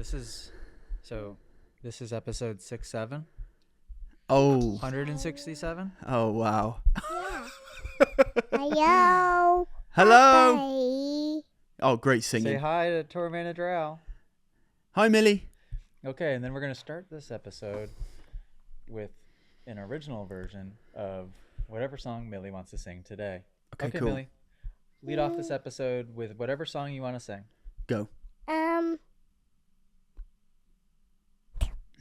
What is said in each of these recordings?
This is this is episode 67. Oh. 167. Oh wow. Hello. Hello. Bye. Oh, great singing. Say hi to tour manager Al. Hi, Millie. Okay, and then we're gonna start this episode with an original version of whatever song Millie wants to sing today. Okay, cool. Millie, lead off this episode with whatever song you want to sing. Go.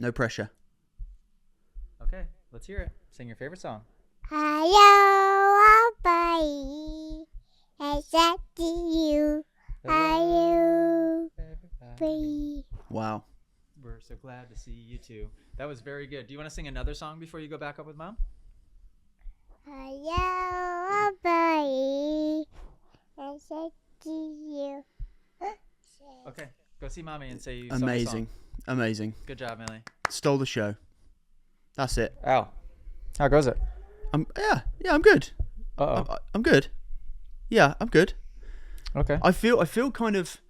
No pressure. Okay, let's hear it. Sing your favorite song. Hello, bye. I said to you. Hello, bye. Wow. We're so glad to see you too. That was very good. Do you want to sing another song before you go back up with Mom? Hello, bye. I said to you. Okay, go see Mommy and say you sung the Amazing. song. Amazing. Good job, Millie. Stole the show. That's it. Al, how goes it? Yeah, I'm good. Uh-oh. I'm good. Yeah, I'm good. Okay. I feel kind of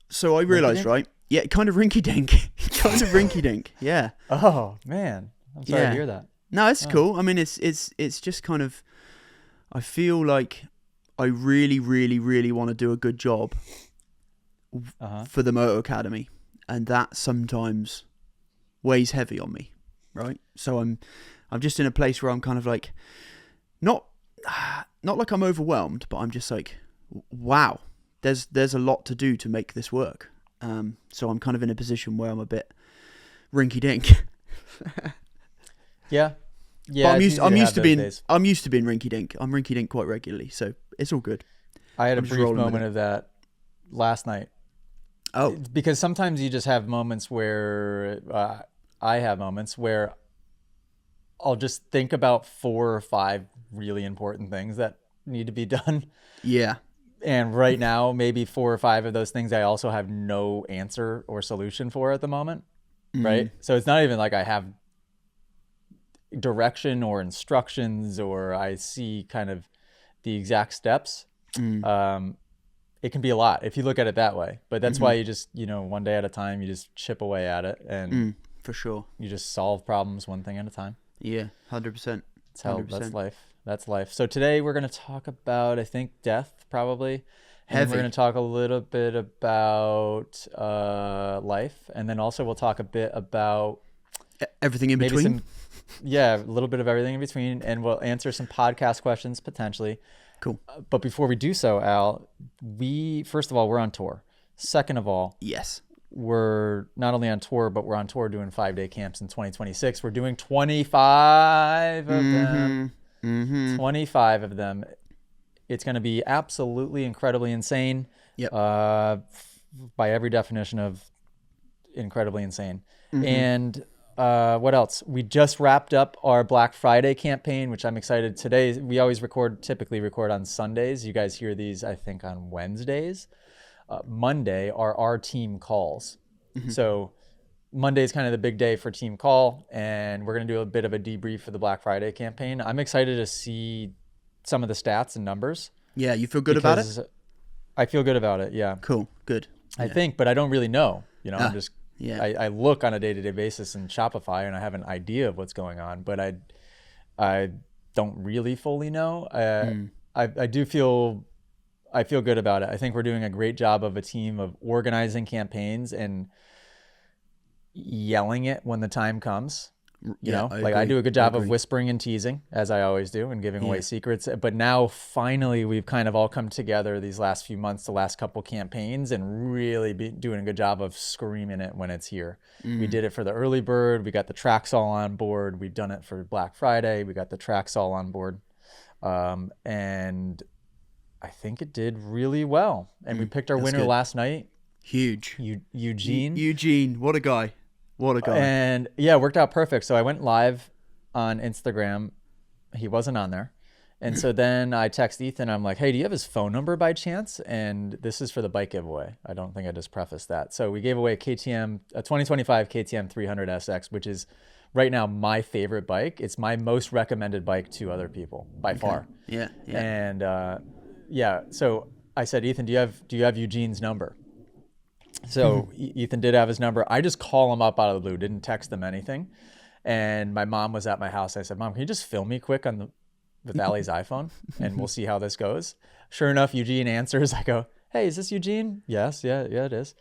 so I realized, right? Yeah, kind of rinky dink. Kind of rinky dink. Yeah. Oh, man. I'm sorry to Yeah. hear that. No, it's cool. I mean, it's just kind of, I feel like I really want to do a good job for the Moto Academy, and that sometimes weighs heavy on me, right? So I'm just in a place where I'm kind of like, not like I'm overwhelmed, but I'm just like, wow, there's a lot to do to make this work. So I'm kind of in a position where I'm a bit rinky dink. Yeah. But I'm used to being rinky dink. I'm rinky dink quite regularly, so it's all good. I had a I'm just brief rolling with moment it. of that last night. Oh, Because sometimes you just have moments where I have moments where I'll just think about 4 or 5 really important things that need to be done. yeah. And right now, maybe 4 or 5 of those things I also have no answer or solution for at the moment. Right. So it's not even like I have direction or instructions or I see kind of the exact steps. It can be a lot if you look at it that way, but that's why you just, one day at a time, you just chip away at it and For sure. you just solve problems one thing at a time. Yeah, 100%. That's life. So today we're going to talk about, I think, death probably. And then we're going to talk a little bit about life. And then also we'll talk a bit about Everything in maybe between. a little bit of everything in between. And we'll answer some podcast questions potentially. Cool. But before we do so, Al, first of all, we're on tour. Second of all, Yes. we're not only on tour, but we're on tour doing 5-day camps in 2026. We're doing 25 of them. 25 of them. It's going to be absolutely incredibly insane. Yep. By every definition of incredibly insane. And what else? We just wrapped up our Black Friday campaign, which I'm excited. Today, we always typically record on Sundays. You guys hear these, I think, on Wednesdays. Monday are our team calls. So Monday is kind of the big day for team call, and we're going to do a bit of a debrief for the Black Friday campaign. I'm excited to see some of the stats and numbers. Yeah, you feel good about it? Because I feel good about it, yeah. Cool. Good. I think, but I don't really know. I'm just, yeah. I look on a day-to-day basis in Shopify and I have an idea of what's going on, but I don't really fully know. I feel good about it. I think we're doing a great job of a team of organizing campaigns and yelling it when the time comes. I do a good job of whispering and teasing, as I always do, and giving away secrets. But now finally we've kind of all come together these last few months, the last couple campaigns, and really doing a good job of screaming it when it's here. We did it for the early bird. We got the tracks all on board. We've done it for Black Friday. We got the tracks all on board. And I think it did really well. And we picked our winner last night. Huge. Eugene. Eugene, what a guy. What a guy. And yeah, it worked out perfect. So I went live on Instagram. He wasn't on there. And so then I text Ethan. I'm like, hey, do you have his phone number by chance? And this is for the bike giveaway. I don't think I just prefaced that. So we gave away a 2025 KTM 300 SX, which is right now my favorite bike. It's my most recommended bike to other people by far. Yeah. And yeah, so I said, Ethan, do you have Eugene's number? So Ethan did have his number. I just call him up out of the blue, didn't text him anything. And my mom was at my house. I said, Mom, can you just film me quick with Allie's iPhone and we'll see how this goes? Sure enough, Eugene answers. I go, hey, is this Eugene? Yes. Yeah, it is.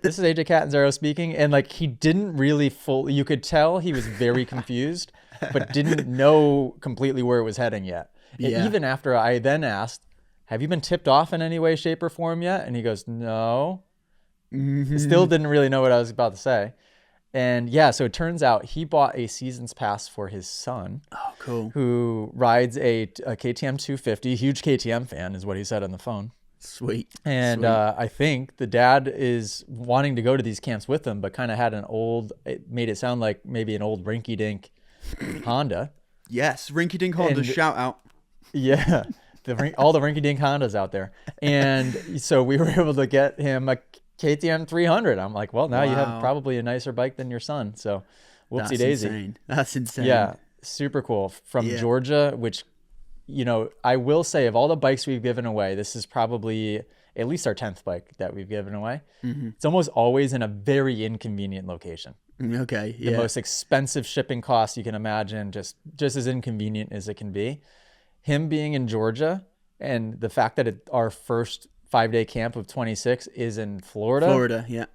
This is AJ Catanzaro speaking. And like, he didn't really you could tell he was very confused, but didn't know completely where it was heading yet. And even after I then asked, have you been tipped off in any way, shape, or form yet? And he goes, no. Still didn't really know what I was about to say. And yeah, so it turns out he bought a season's pass for his son. Oh, cool. Who rides a KTM 250. Huge KTM fan is what he said on the phone. Sweet. And I think the dad is wanting to go to these camps with him, but kind of had it made it sound like maybe an old rinky-dink Honda. Yes, rinky-dink Honda, shout out. Yeah, all the rinky-dink Hondas out there. And so we were able to get him a KTM 300. I'm like, well, now you have probably a nicer bike than your son. So whoopsie daisy. That's insane. Yeah, super cool. From Georgia, which, I will say of all the bikes we've given away, this is probably at least our 10th bike that we've given away. It's almost always in a very inconvenient location. Okay. The most expensive shipping costs you can imagine, just as inconvenient as it can be. Him being in Georgia and the fact that our first 5-day camp of 26 is in Florida. Yeah.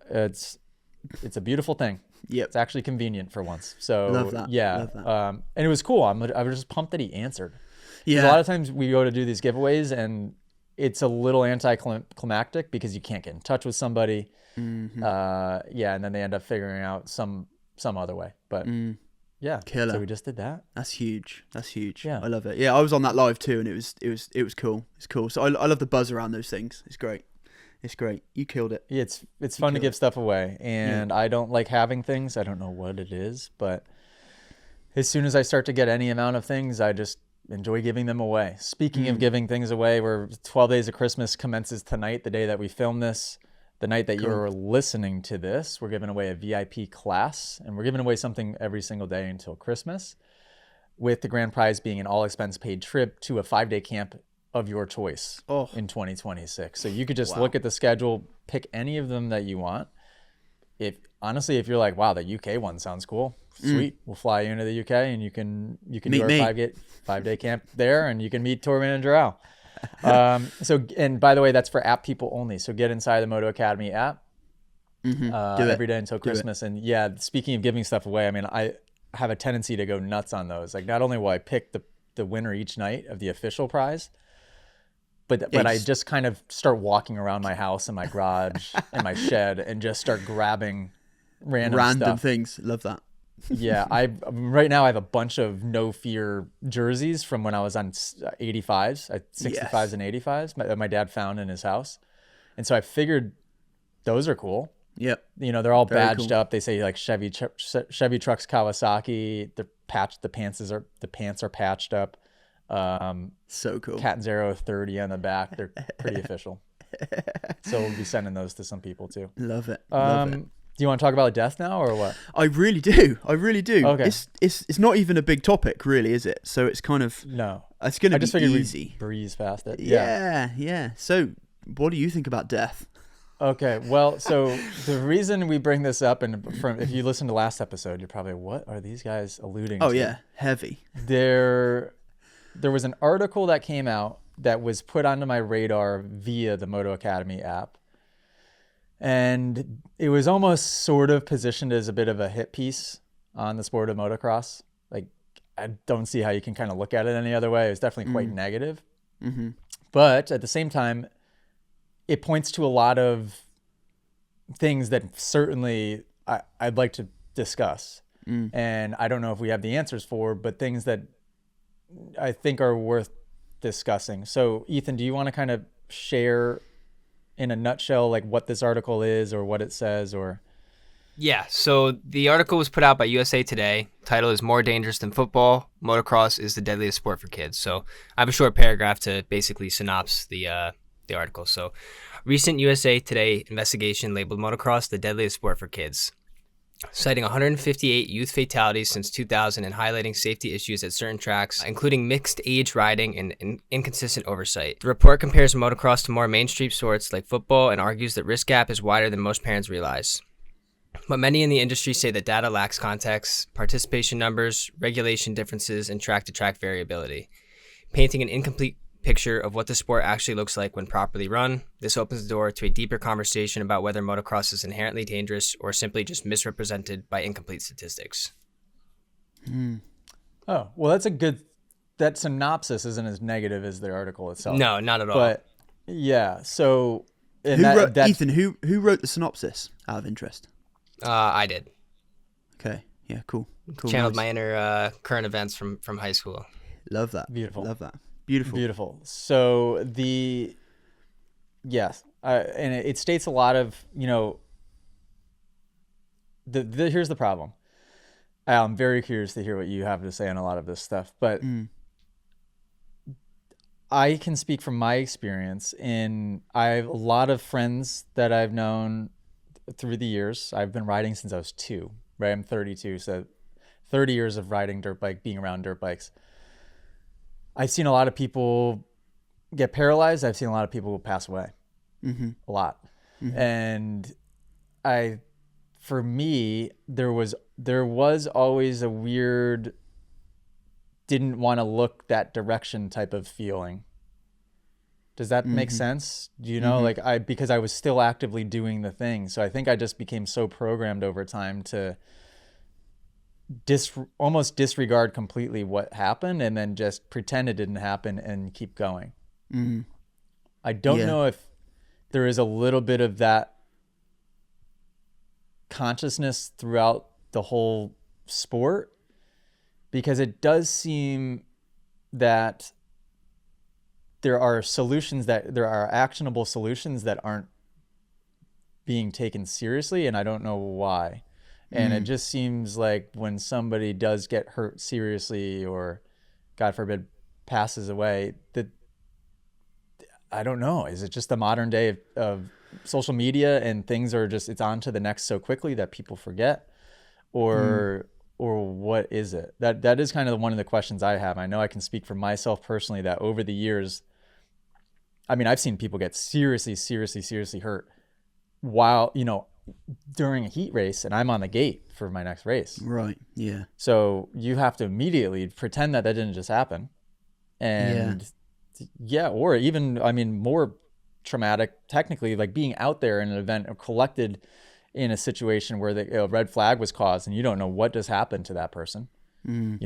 It's a beautiful thing. Yep. It's actually convenient for once. So love that. Yeah. Love that. And it was cool. I was just pumped that he answered. Yeah. A lot of times we go to do these giveaways and it's a little anticlimactic because you can't get in touch with somebody. And then they end up figuring out some other way. But yeah, killer. So we just did that. That's huge. Yeah, I love it. Yeah, I was on that live too, and it was cool. It's cool. So I love the buzz around those things. It's great. You killed it. Yeah, it's fun to give stuff away, and I don't like having things. I don't know what it is, but as soon as I start to get any amount of things, I just enjoy giving them away. Speaking of giving things away, 12 Days of Christmas commences tonight, the day that we film this. The night that you're listening to this, we're giving away a VIP class, and we're giving away something every single day until Christmas, with the grand prize being an all-expense paid trip to a 5-day camp of your choice in 2026. So you could just look at the schedule, pick any of them that you want. If you're like, wow, the UK one sounds cool, sweet, we'll fly you into the UK, and you can do our 5-day camp there, and you can meet tour manager Al. And by the way, that's for app people only. So get inside the Moto Academy app every day until Christmas. And yeah, speaking of giving stuff away, I mean, I have a tendency to go nuts on those. Like, not only will I pick the winner each night of the official prize, but I just kind of start walking around my house and my garage and my shed and just start grabbing random stuff. Things. Love that. Yeah, right now I have a bunch of No Fear jerseys from when I was on 85s, 65s and 85s that my dad found in his house. And so I figured those are cool. Yep. They're all badged up. They say like Chevy Trucks Kawasaki. They're patched. The pants are patched up. So cool. Catanzaro 30 on the back. They're pretty official. So we'll be sending those to some people too. Love it. Do you want to talk about death now or what? I really do. Okay. It's not even a big topic, really, is it? So it's kind of It's going to be easy. We'd breeze past it. Yeah. So, what do you think about death? Okay. Well, so the reason we bring this up, and if you listen to last episode, you're probably, what are these guys alluding to? Oh yeah, heavy. There was an article that came out that was put onto my radar via the Moto Academy app. And it was almost sort of positioned as a bit of a hit piece on the sport of motocross. Like, I don't see how you can kind of look at it any other way. It was definitely quite negative. But at the same time, it points to a lot of things that certainly I'd like to discuss. And I don't know if we have the answers for, but things that I think are worth discussing. So, Ethan, do you want to kind of share in a nutshell, like what this article is or what it says? Or Yeah, so the article was put out by USA Today. Title is More Dangerous Than Football. Motocross is the deadliest sport for kids. So I have a short paragraph to basically synopsis the article. So recent USA Today investigation labeled motocross the deadliest sport for kids. citing 158 youth fatalities since 2000 and highlighting safety issues at certain tracks, including mixed age riding and inconsistent oversight. The report compares motocross to more mainstream sports like football and argues that risk gap is wider than most parents realize. But many in the industry say that data lacks context, participation numbers, regulation differences, and track-to-track variability, painting an incomplete picture of what the sport actually looks like when properly run. This opens the door to a deeper conversation about whether motocross is inherently dangerous or simply just misrepresented by incomplete statistics. Oh, well, that synopsis isn't as negative as the article itself. No, not at all. But yeah, so Ethan, who wrote the synopsis out of interest? I did. Okay. Yeah, cool. Channeled Nice. my inner current events from high school. Love that. Beautiful. Love that. Beautiful. So and it states a lot of, here's the problem. I'm very curious to hear what you have to say on a lot of this stuff, but I can speak from my experience. I have a lot of friends that I've known through the years. I've been riding since I was 2, right? I'm 32, so 30 years of riding dirt bike, being around dirt bikes. I've seen a lot of people get paralyzed. I've seen a lot of people pass away. A lot. And for me, there was always a weird, didn't want to look that direction type of feeling. Does that make sense? Do you know, because I was still actively doing the thing. So I think I just became so programmed over time to almost disregard completely what happened and then just pretend it didn't happen and keep going. I don't know if there is a little bit of that consciousness throughout the whole sport, because it does seem that there are actionable solutions that aren't being taken seriously, and I don't know why. And it just seems like when somebody does get hurt seriously or, God forbid, passes away, that, I don't know, is it just the modern day of social media and things are just, it's on to the next so quickly that people forget? Or what is it? That is kind of one of the questions I have. I know I can speak for myself personally that over the years, I mean, I've seen people get seriously hurt while, during a heat race, and I'm on the gate for my next race. Right. Yeah. So you have to immediately pretend that didn't just happen. And or even, I mean, more traumatic technically, like being out there in an event or collected in a situation where a red flag was caused and you don't know what just happened to that person. You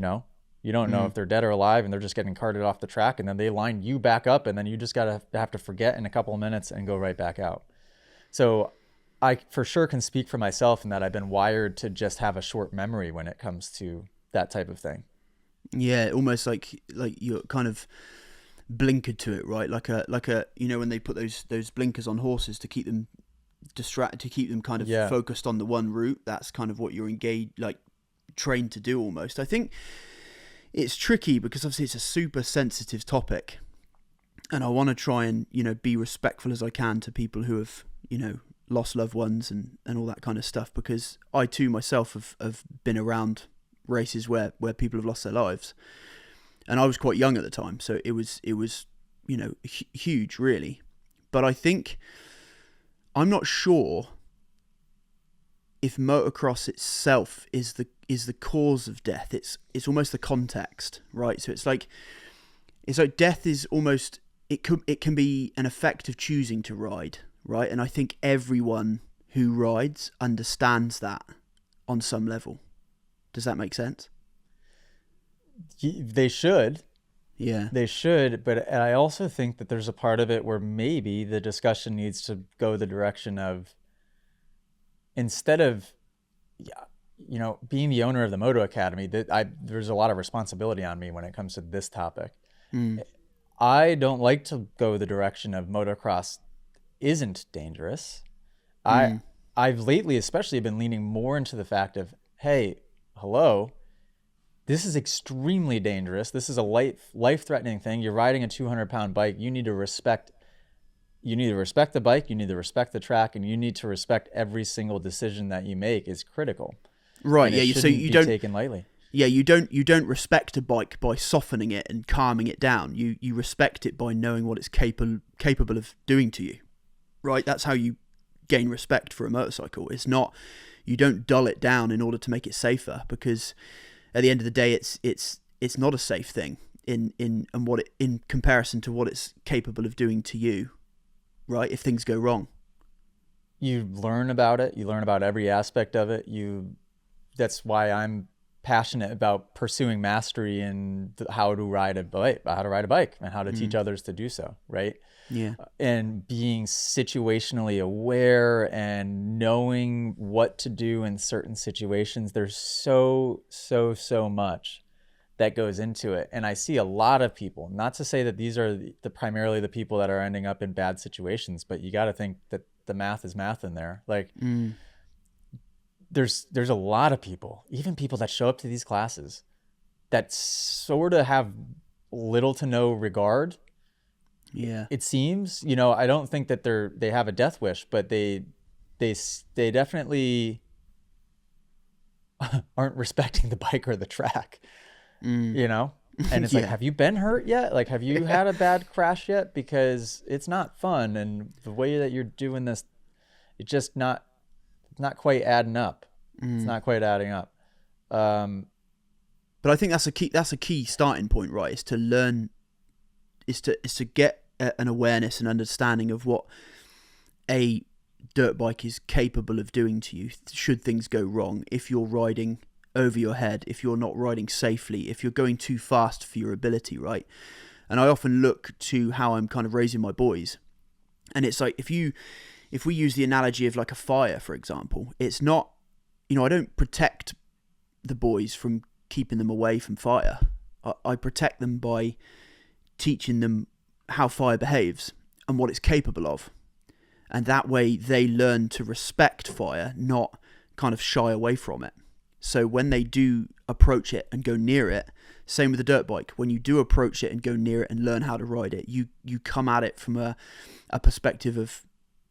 don't know if they're dead or alive and they're just getting carted off the track, and then they line you back up, and then you just have to forget in a couple of minutes and go right back out. So I for sure can speak for myself in that I've been wired to just have a short memory when it comes to that type of thing. Yeah, almost like you're kind of blinkered to it, right? Like a when they put those blinkers on horses to keep them distracted, to keep them kind of focused on the one route. That's kind of what you're engaged, like trained to do almost. I think it's tricky because obviously it's a super sensitive topic, and I want to try and be respectful as I can to people who have lost loved ones and all that kind of stuff, because I too myself have been around races where people have lost their lives, and I was quite young at the time, so it was huge really. But I think I'm not sure if motocross itself is the cause of death. It's almost the context, right? So it's like death is almost, it can be an effect of choosing to ride, right? And I think everyone who rides understands that on some level. Does that make sense? They should. Yeah. They should, but I also think that there's a part of it where maybe the discussion needs to go the direction of, instead of being the owner of the Moto Academy, there's a lot of responsibility on me when it comes to this topic. I don't like to go the direction of motocross isn't dangerous. I've lately especially been leaning more into the fact of, hey, hello, this is extremely dangerous. This is a life-threatening thing. You're riding a 200-pound bike. You need to respect you need to respect the bike, you need to respect the track, and you need to respect every single decision that you make is critical. Right. And Yeah. it So shouldn't you be don't. taken lightly. Yeah. You don't respect a bike by softening it and calming it down. You respect it by knowing what it's capable of doing to you. Right. That's how you gain respect for a motorcycle. It's not. You don't dull it down in order to make it safer, because at the end of the day, it's not a safe thing in comparison to what it's capable of doing to you. Right. If things go wrong. You learn about it. You learn about every aspect of it. That's why I'm passionate about pursuing mastery in how to ride a bike, and how to teach others to do so. Right. Yeah. And being situationally aware and knowing what to do in certain situations. There's so much that goes into it. And I see a lot of people, not to say that these are primarily the people that are ending up in bad situations, but you got to think that the math is math in there. Like there's a lot of people, even people that show up to these classes, that sort of have little to no regard. Yeah. It seems, I don't think that they have a death wish, but they definitely aren't respecting the bike or the track. And it's like, have you been hurt yet? Like, have you had a bad crash yet? Because it's not fun. And the way that you're doing this, it's just not quite adding up. It's not quite adding up. But I think that's a key starting point, right? Is to learn, is to get an awareness and understanding of what a dirt bike is capable of doing to you should things go wrong. If you're riding over your head, if you're not riding safely, if you're going too fast for your ability, right? And I often look to how I'm kind of raising my boys, and it's like if we use the analogy of like a fire, for example, it's not, I don't protect the boys from keeping them away from fire. I protect them by teaching them how fire behaves and what it's capable of, and that way they learn to respect fire, not kind of shy away from it. So when they do approach it and go near it, same with the dirt bike, when you do approach it and go near it and learn how to ride it, you come at it from a perspective of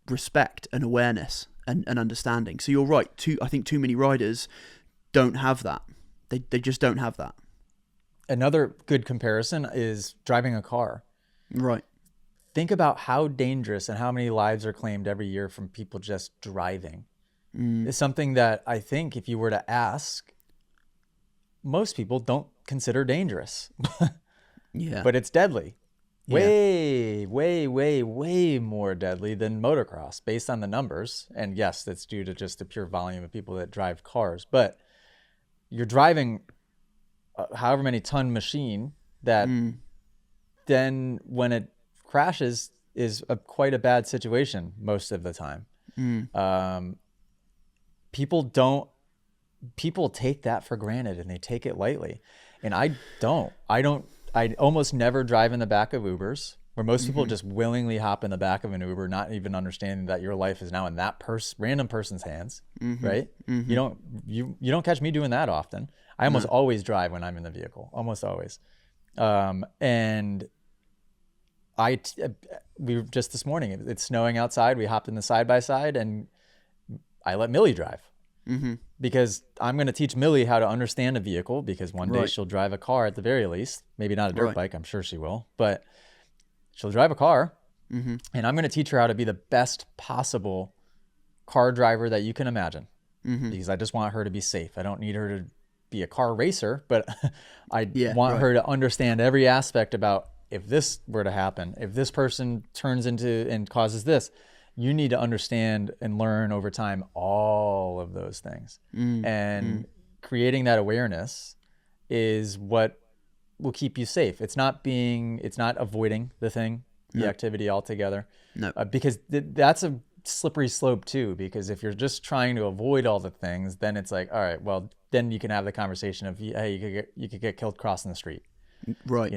respect and awareness and understanding. So you're right, I think too many riders don't have that. They just don't have that. Another good comparison is driving a car. Right. Think about how dangerous and how many lives are claimed every year from people just driving. It's something that I think if you were to ask, most people don't consider dangerous. Yeah. But it's deadly. Yeah. Way more deadly than motocross based on the numbers. And yes, that's due to just the pure volume of people that drive cars. But you're driving however many ton machine that then when it crashes is quite a bad situation most of the time. People take that for granted and they take it lightly. And I almost never drive in the back of Ubers, where most people just willingly hop in the back of an Uber, not even understanding that your life is now in that random person's hands, right? You don't catch me doing that often. I almost always drive when I'm in the vehicle, almost always. And we were just this morning, it's snowing outside. We hopped in the side-by-side and I let Millie drive because I'm going to teach Millie how to understand a vehicle, because one day she'll drive a car at the very least, maybe not a dirt bike. I'm sure she will, but she'll drive a car and I'm going to teach her how to be the best possible car driver that you can imagine because I just want her to be safe. I don't need her to be a car racer, but I want her to understand every aspect about if this were to happen, if this person turns into and causes this, you need to understand and learn over time all of those things. Creating that awareness is what will keep you safe. It's not avoiding the activity altogether. No. Because that's a slippery slope too, because if you're just trying to avoid all the things, then it's like, all right, well, then you can have the conversation of, hey, you could get killed crossing the street. Right.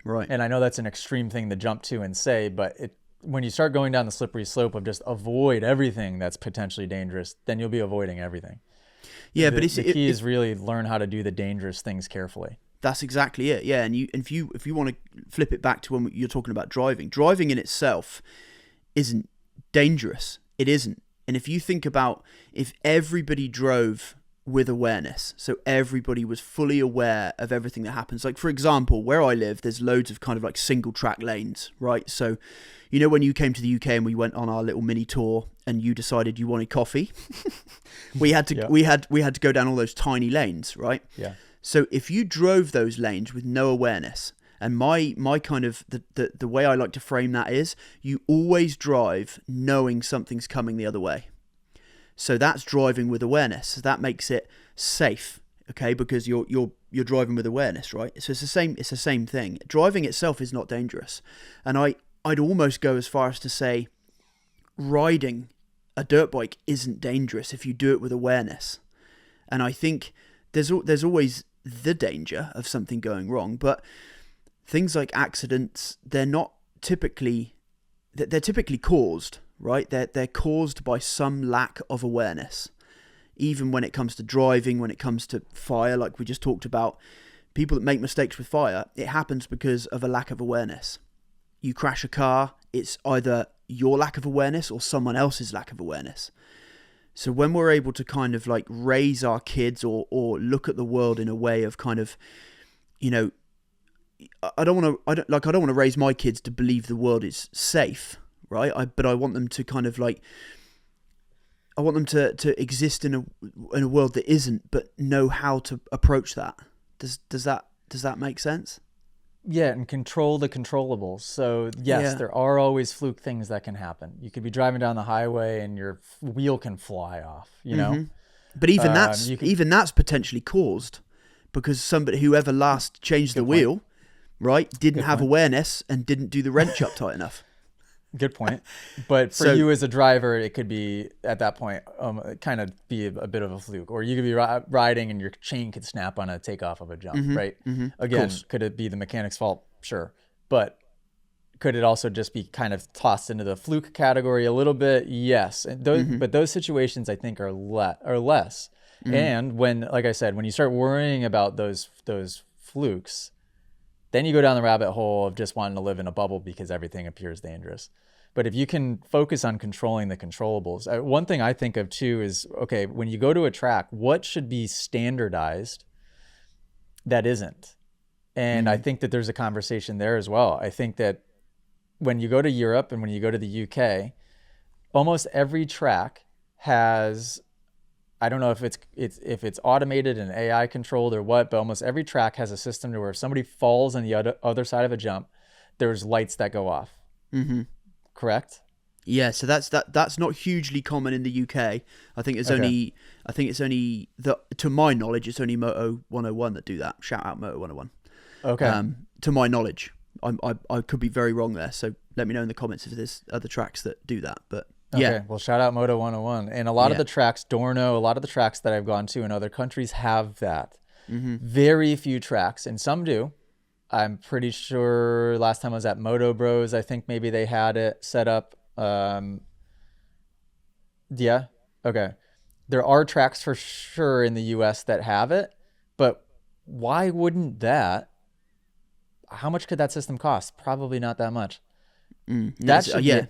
Right. And I know that's an extreme thing to jump to and say, but when you start going down the slippery slope of just avoid everything that's potentially dangerous, then you'll be avoiding everything. Yeah, but the key is really learn how to do the dangerous things carefully. That's exactly it. Yeah, and if you want to flip it back to when you're talking about driving in itself isn't dangerous. It isn't. And if you think about if everybody drove with awareness, so everybody was fully aware of everything that happens. Like, for example, where I live, there's loads of kind of like single track lanes, right? So, you know, when you came to the UK and we went on our little mini tour and you decided you wanted coffee, we had to we had to go down all those tiny lanes, right? Yeah. So if you drove those lanes with no awareness, and my kind of the way I like to frame that is you always drive knowing something's coming the other way. So that's driving with awareness. So that makes it safe, okay? Because you're driving with awareness, right? So it's the same thing. Driving itself is not dangerous, and I'd almost go as far as to say, riding a dirt bike isn't dangerous if you do it with awareness. And I think there's always the danger of something going wrong, but things like accidents, they're typically caused. Right, they're caused by some lack of awareness. Even when it comes to driving, when it comes to fire, like we just talked about, people that make mistakes with fire, it happens because of a lack of awareness. You crash a car, it's either your lack of awareness or someone else's lack of awareness. So when we're able to kind of like raise our kids or look at the world in a way of kind of, you know, I don't want to raise my kids to believe the world is safe. Right, but I want them to kind of like, I want them to exist in a world that isn't, but know how to approach that. Does that make sense? Yeah, and control the controllables. So yes, there are always fluke things that can happen. You could be driving down the highway and your wheel can fly off. You know, but even that's potentially caused because whoever last changed the wheel, right, didn't have awareness and didn't do the wrench up tight enough. Good point. But for you as a driver, it could be at that point kind of be a bit of a fluke, or you could be riding and your chain could snap on a takeoff of a jump, right? Again, could it be the mechanic's fault? Sure. But could it also just be kind of tossed into the fluke category a little bit? Yes. And but those situations I think are less. And when, like I said, when you start worrying about those flukes, then you go down the rabbit hole of just wanting to live in a bubble because everything appears dangerous. But if you can focus on controlling the controllables, one thing I think of too is, okay, when you go to a track, what should be standardized that isn't? And I think that there's a conversation there as well. I think that when you go to Europe and when you go to the UK, almost every track has, I don't know if it's automated and AI controlled or what, but almost every track has a system to where if somebody falls on the other side of a jump, there's lights that go off. Correct? Yeah, so that's not hugely common in the UK. I think it's only to my knowledge, it's only Moto 101 that do that. Shout out Moto 101. Okay. To my knowledge, I could be very wrong there. So let me know in the comments if there's other tracks that do that. But yeah. Okay, well, shout out Moto 101. And a lot of the tracks, Dorno, a lot of the tracks that I've gone to in other countries have that. Very few tracks, and some do. I'm pretty sure last time I was at Moto Bros, I think maybe they had it set up. Yeah. Okay. There are tracks for sure in the US that have it, but why wouldn't that? How much could that system cost? Probably not that much. That should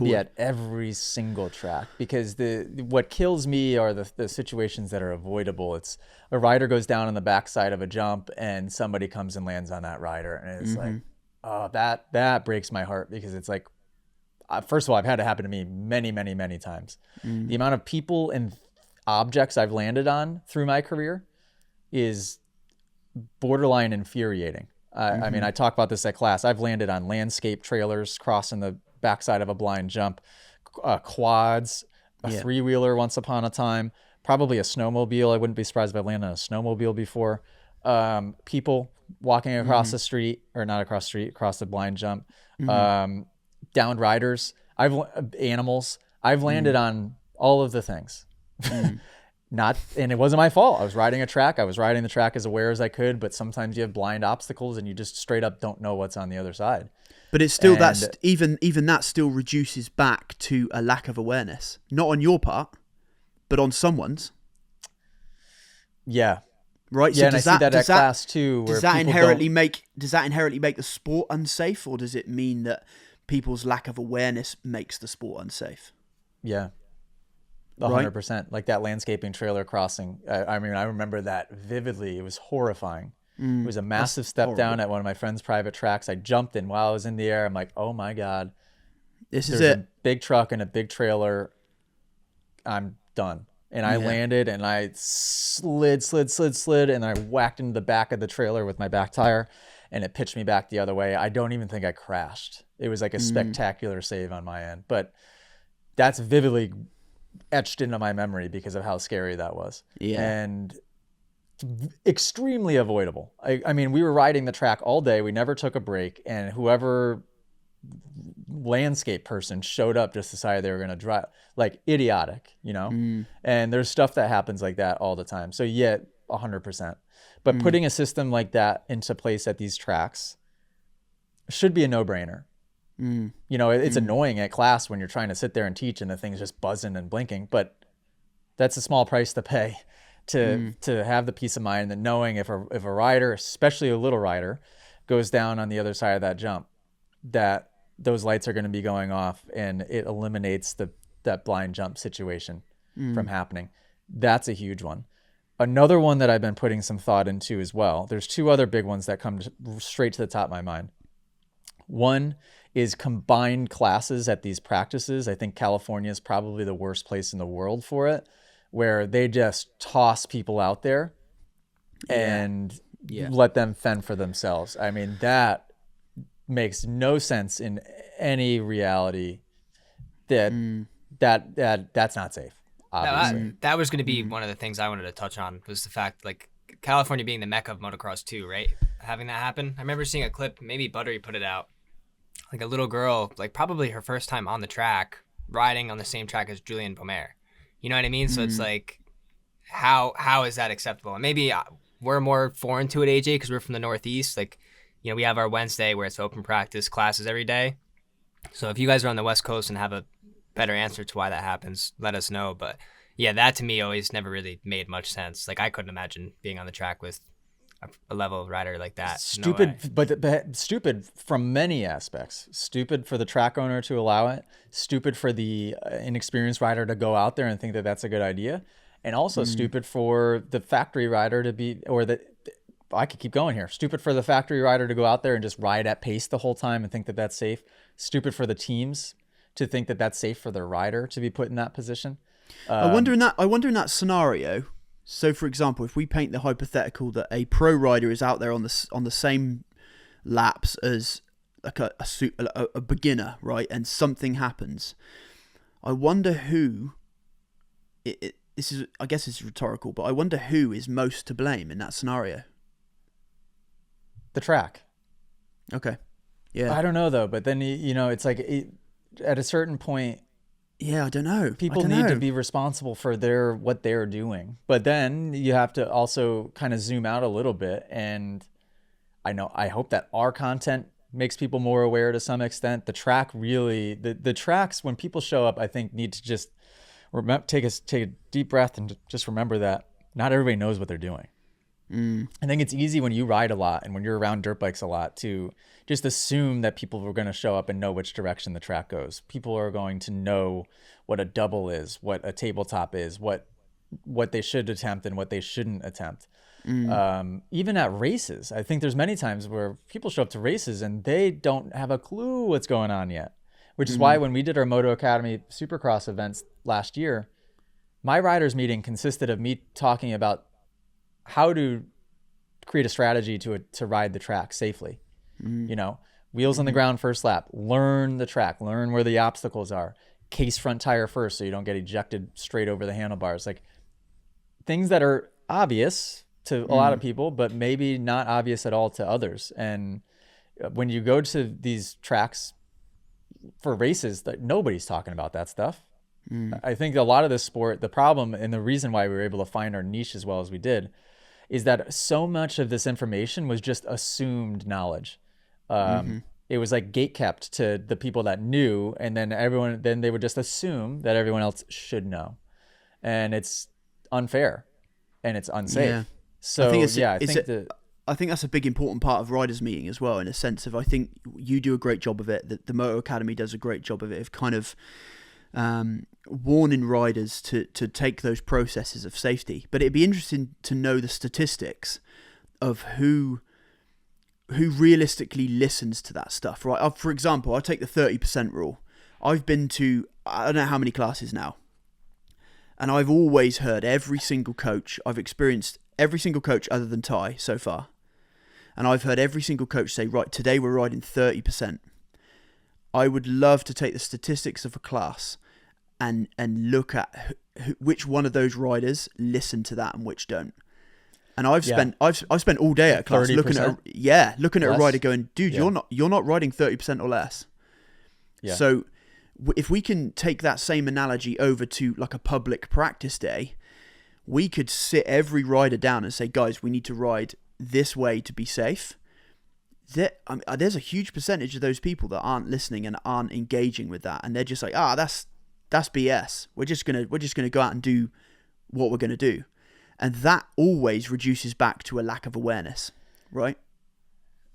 be at every single track, because what kills me are the situations that are avoidable. It's a rider goes down on the backside of a jump and somebody comes and lands on that rider, and it's like, oh, that breaks my heart, because it's like, first of all, I've had it happen to me many, many, many times. The amount of people and objects I've landed on through my career is borderline infuriating. I mean, I talk about this at class. I've landed on landscape trailers crossing the backside of a blind jump, quads, a three-wheeler once upon a time, probably a snowmobile. I wouldn't be surprised if I landed on a snowmobile before. People walking across the street, or not across the street, across the blind jump. Downed riders. Animals. I've landed on all of the things. And it wasn't my fault. I was riding a track. I was riding the track as aware as I could, but sometimes you have blind obstacles and you just straight up don't know what's on the other side. But it's still, even that still reduces back to a lack of awareness, not on your part, but on Yeah. Right. Yeah, so and I see that at class too. Does that inherently make the sport unsafe, or does it mean that people's lack of awareness makes the sport unsafe. Yeah. Right? 100%. Like that landscaping trailer crossing. I mean, I remember that vividly. It was horrifying. It was a massive step down at one of my friend's private tracks. I jumped in while I was in the air. I'm like, oh my God. This is There's it. a big truck and a big trailer. I'm done. And I landed and I slid, and I whacked into the back of the trailer with my back tire, and it pitched me back the other way. I don't even think I crashed. It was like a spectacular save on my end. But that's vividly etched into my memory because of how scary that was. Yeah. And extremely avoidable. I mean, we were riding the track all day. We never took a break. And whoever landscape person showed up just decided they were going to drive, like idiotic, you know? And there's stuff that happens like that all the time. So yeah, 100%. But putting a system like that into place at these tracks should be a no-brainer. You know, it's annoying at class when you're trying to sit there and teach and the thing's just buzzing and blinking, but that's a small price to pay to have the peace of mind that knowing if a rider, especially a little rider, goes down on the other side of that jump, that those lights are going to be going off and it eliminates that blind jump situation from happening. That's a huge one. Another one that I've been putting some thought into as well. There's two other big ones that come straight to the top of my mind. One is combined classes at these practices. I think California is probably the worst place in the world for it, where they just toss people out there and let them fend for themselves. I mean, that makes no sense in any reality. That's not safe. Obviously. That was going to be one of the things I wanted to touch on, was the fact, like, California being the mecca of motocross too, right? Having that happen. I remember seeing a clip, maybe Buttery put it out, like a little girl, like probably her first time on the track, riding on the same track as Julian Bomer. You know what I mean? So it's like, how is that acceptable? And maybe we're more foreign to it, AJ, because we're from the Northeast. Like, you know, we have our Wednesday where it's open practice classes every day. So if you guys are on the West Coast and have a better answer to why that happens, let us know. But yeah, that to me always never really made much sense. Like, I couldn't imagine being on the track with a level rider like that. Stupid, No way. but stupid from many aspects. Stupid for the track owner to allow it. Stupid for the inexperienced rider to go out there and think that that's a good idea. And also stupid for the factory rider to be, I could keep going here. Stupid for the factory rider to go out there and just ride at pace the whole time and think that that's safe. Stupid for the teams to think that that's safe for their rider to be put in that position. I wonder in that scenario. So, for example, if we paint the hypothetical that a pro rider is out there on the same laps as like a beginner, right, and something happens, I wonder who. This is, I guess, it's rhetorical, but I wonder who is most to blame in that scenario. The track. Okay. Yeah. I don't know though, but then you know, it's like at a certain point. Yeah, I don't know. People need to be responsible for what they're doing. But then you have to also kind of zoom out a little bit. And I hope that our content makes people more aware to some extent. The track really, the tracks, when people show up, I think need to just take a deep breath and just remember that not everybody knows what they're doing. I think it's easy when you ride a lot and when you're around dirt bikes a lot to just assume that people are going to show up and know which direction the track goes. People are going to know what a double is, what a tabletop is, what they should attempt and what they shouldn't attempt. Even at races, I think there's many times where people show up to races and they don't have a clue what's going on yet, which is why when we did our Moto Academy Supercross events last year, my riders meeting consisted of me talking about how to create a strategy to ride the track safely. You know, wheels on the ground first lap, learn the track, learn where the obstacles are, case front tire first so you don't get ejected straight over the handlebars. Like things that are obvious to a lot of people, but maybe not obvious at all to others. And when you go to these tracks for races, that nobody's talking about that stuff. I think a lot of this sport, the problem and the reason why we were able to find our niche as well as we did is that so much of this information was just assumed knowledge. It was like gatekept to the people that knew, and then they would just assume that everyone else should know. And it's unfair and it's unsafe. Yeah. So I think I think that's a big important part of riders meeting as well, in a sense of, I think you do a great job of it, that the Moto Academy does a great job of it, of kind of warning riders to take those processes of safety. But it'd be interesting to know the statistics of who realistically listens to that stuff, right? For example, I'll take the 30% rule. I've been to, I don't know how many classes now, and I've always heard every single coach, I've experienced every single coach other than Ty so far, and I've heard every single coach say, right, today we're riding 30%. I would love to take the statistics of a class and look at which one of those riders listen to that and which don't. And I've spent all day at a class looking at a rider going, dude, you're not riding 30% or less. Yeah. So if we can take that same analogy over to like a public practice day, we could sit every rider down and say, guys, we need to ride this way to be safe. There's a huge percentage of those people that aren't listening and aren't engaging with that, and they're just like, that's BS. We're just gonna go out and do what we're gonna do. And that always reduces back to a lack of awareness, right?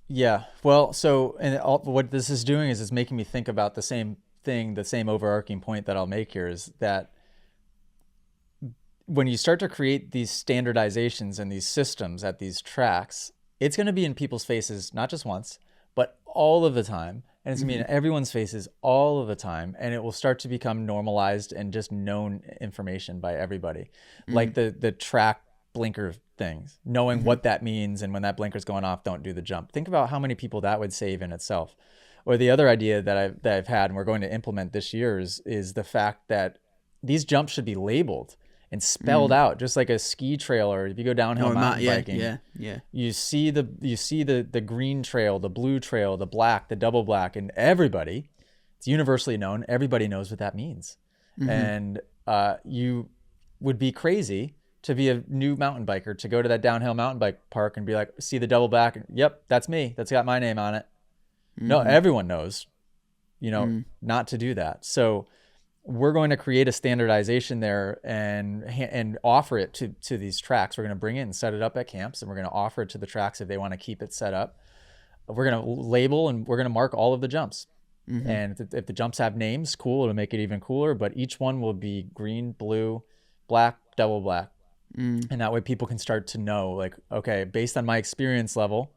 Yeah. Well, so, and what this is doing is it's making me think about the same thing, the same overarching point that I'll make here, is that when you start to create these standardizations and these systems at these tracks, it's going to be in people's faces, not just once, but all of the time. And it's going to be in everyone's faces all of the time. And it will start to become normalized and just known information by everybody. Like the track blinker things, knowing what that means. And when that blinker's going off, don't do the jump. Think about how many people that would save in itself. Or the other idea that I've had, and we're going to implement this year, is the fact that these jumps should be labeled and spelled out, just like a ski trail, or if you go downhill mountain biking, you see the green trail, the blue trail, the black, the double black, and everybody, it's universally known. Everybody knows what that means. And you would be crazy to be a new mountain biker, to go to that downhill mountain bike park and be like, see the double black, and, yep, that's me. That's got my name on it. No, everyone knows, not to do that. So we're going to create a standardization there and offer it to these tracks. We're going to bring it and set it up at camps, and we're going to offer it to the tracks if they want to keep it set up. We're going to label and we're going to mark all of the jumps. And if the jumps have names, cool, it'll make it even cooler. But each one will be green, blue, black, double black. And that way people can start to know, like, okay, based on my experience level,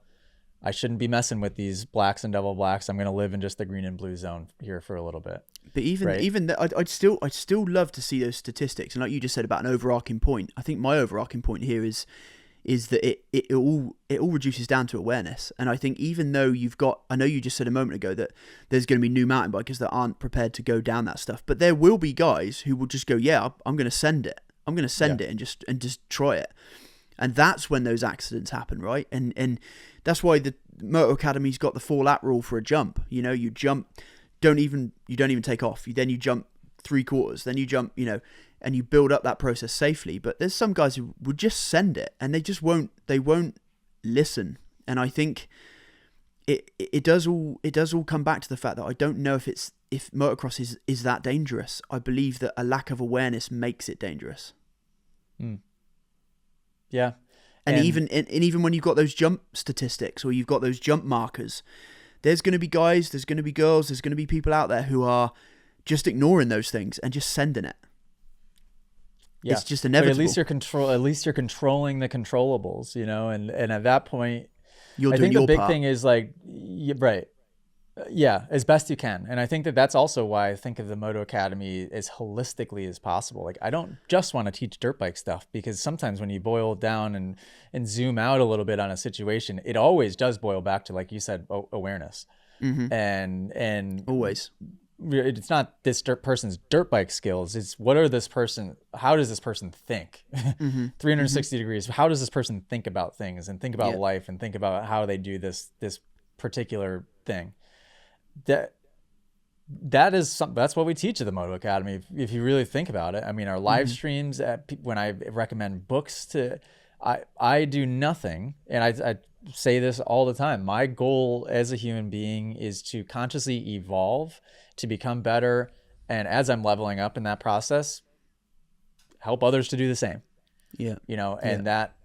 I shouldn't be messing with these blacks and double blacks. I'm going to live in just the green and blue zone here for a little bit. But even that, I'd still love to see those statistics. And like you just said about an overarching point, I think my overarching point here is that it all reduces down to awareness. And I think even though I know you just said a moment ago that there's going to be new mountain bikers that aren't prepared to go down that stuff, but there will be guys who will just go, yeah, I'm going to send it. I'm going to send it and just try it. And that's when those accidents happen, right? And that's why the Moto Academy's got the 4-lap rule for a jump. You jump, you don't even take off. Then you jump 3/4, then you jump, and you build up that process safely. But there's some guys who would just send it, and they won't listen. And I think it does all come back to the fact that I don't know if motocross is that dangerous. I believe that a lack of awareness makes it dangerous. Yeah. And even when you've got those jump statistics or you've got those jump markers, there's going to be guys, there's going to be girls, there's going to be people out there who are just ignoring those things and just sending it. Yeah. It's just inevitable. But at least you're controlling the controllables, and at that point, I think the big thing is like, right. Yeah, as best you can. And I think that's also why I think of the Moto Academy as holistically as possible. Like, I don't just want to teach dirt bike stuff, because sometimes when you boil down and zoom out a little bit on a situation, it always does boil back to, like you said, awareness. And always. It's not this person's dirt bike skills. It's how does this person think? 360 degrees. How does this person think about things and think about life and think about how they do this particular thing? That's what we teach at the Moto Academy. If you really think about it, I mean, our live streams, when I recommend books I do nothing. And I say this all the time. My goal as a human being is to consciously evolve, to become better. And as I'm leveling up in that process, help others to do the same. Yeah. And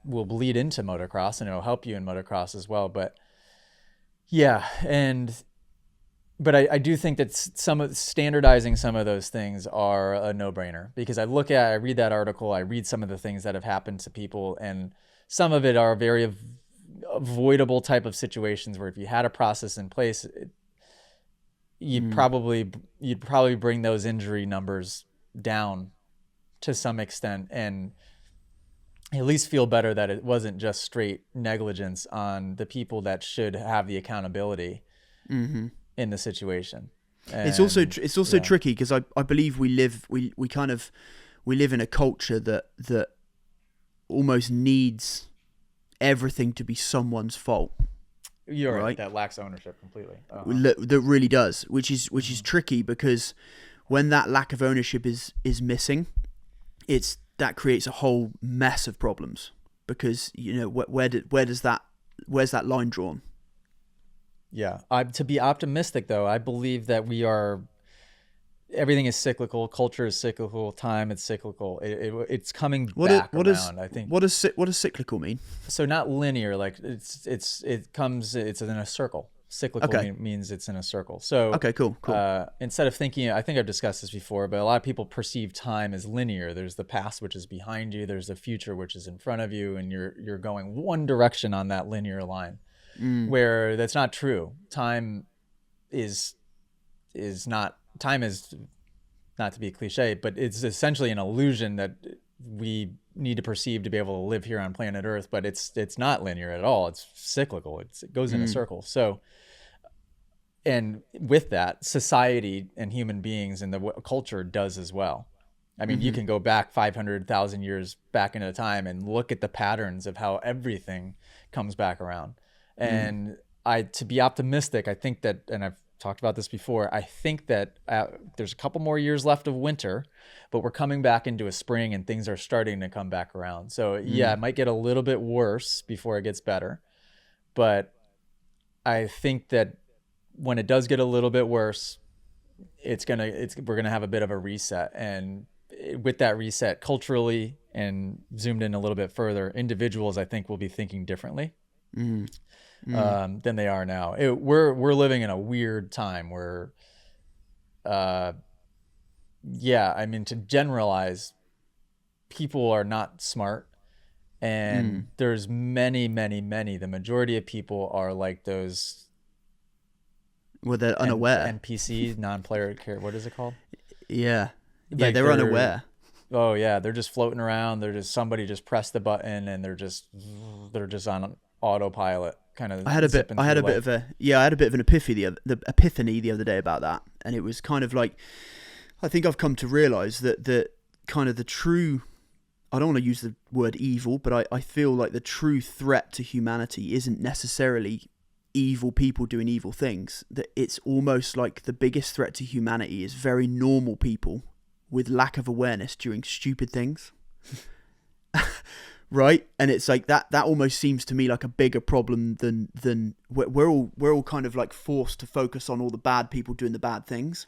will bleed into motocross and it'll help you in motocross as well. But yeah, but I do think that standardizing some of those things are a no-brainer, because I read that article, I read some of the things that have happened to people, and some of it are very avoidable type of situations where if you had a process in place, you'd probably bring those injury numbers down to some extent, and at least feel better that it wasn't just straight negligence on the people that should have the accountability in the situation. And it's also tricky, because I believe we live in a culture that almost needs everything to be someone's fault. You're right. That lacks ownership completely. That really does, which is tricky, because when that lack of ownership is missing, that creates a whole mess of problems, because where's that line drawn? Yeah. To be optimistic, though, I believe that everything is cyclical. Culture is cyclical. Time is cyclical. It's coming back around, I think. What does cyclical mean? So not linear, like it's in a circle. Cyclical means it's in a circle. So okay, cool. Instead of thinking, I think I've discussed this before, but a lot of people perceive time as linear. There's the past, which is behind you. There's the future, which is in front of you, and you're going one direction on that linear line. Where that's not true. Time is not to be a cliche, but it's essentially an illusion that we need to perceive to be able to live here on planet Earth. But it's not linear at all. It's cyclical. It goes in a circle. So, and with that, society and human beings and the culture does as well. I mean, you can go back 500,000 years back into time and look at the patterns of how everything comes back around. And to be optimistic, I think that, and I've talked about this before, I think that there's a couple more years left of winter, but we're coming back into a spring and things are starting to come back around. So yeah, it might get a little bit worse before it gets better. But I think that when it does get a little bit worse, we're going to have a bit of a reset. And with that reset, culturally and zoomed in a little bit further, individuals, I think, will be thinking differently. Than they are now. We're living in a weird time where, I mean, to generalize, people are not smart, and there's many. The majority of people are like those. Well, they're unaware. NPC, non-player character. What is it called? Yeah, they're unaware. Oh yeah, they're just floating around. Somebody just pressed the button, and they're just on autopilot. Kind of. I had a bit of an epiphany the other day about that, and it was kind of like, I think I've come to realize that kind of the true, I don't want to use the word evil, but I feel like the true threat to humanity isn't necessarily evil people doing evil things. That it's almost like the biggest threat to humanity is very normal people with lack of awareness doing stupid things. Right, and it's like that almost seems to me like a bigger problem than we're all kind of like forced to focus on all the bad people doing the bad things,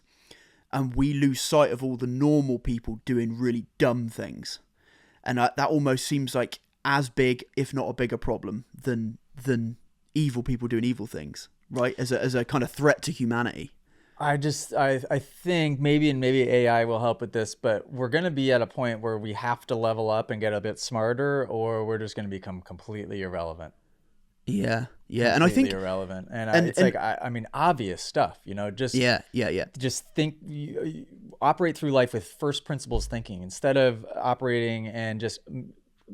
and we lose sight of all the normal people doing really dumb things, and that almost seems like as big, if not a bigger problem than evil people doing evil things, right? As a kind of threat to humanity. I think maybe AI will help with this, but we're going to be at a point where we have to level up and get a bit smarter, or we're just going to become completely irrelevant. Yeah. And I think irrelevant. And it's like, I mean, obvious stuff, just, just think, operate through life with first principles thinking, instead of operating and just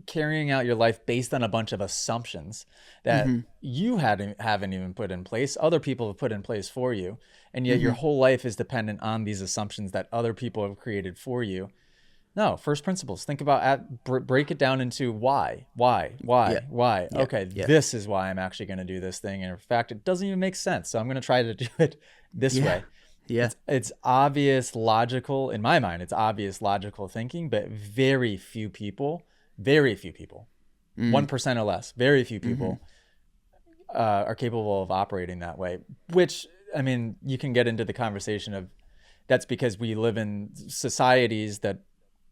carrying out your life based on a bunch of assumptions that you haven't even put in place. Other people have put in place for you. And yet your whole life is dependent on these assumptions that other people have created for you. No, first principles. Think about break it down into why. Yeah. Okay, this is why I'm actually going to do this thing. And in fact, it doesn't even make sense. So I'm going to try to do it this way. Yeah. It's obvious, logical. In my mind, it's obvious, logical thinking, but very few people, 1% or less, very few people are capable of operating that way, which, I mean, you can get into the conversation of that's because we live in societies that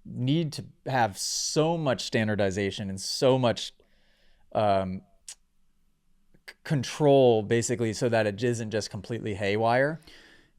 need to have so much standardization and so much um, control, basically, so that it isn't just completely haywire.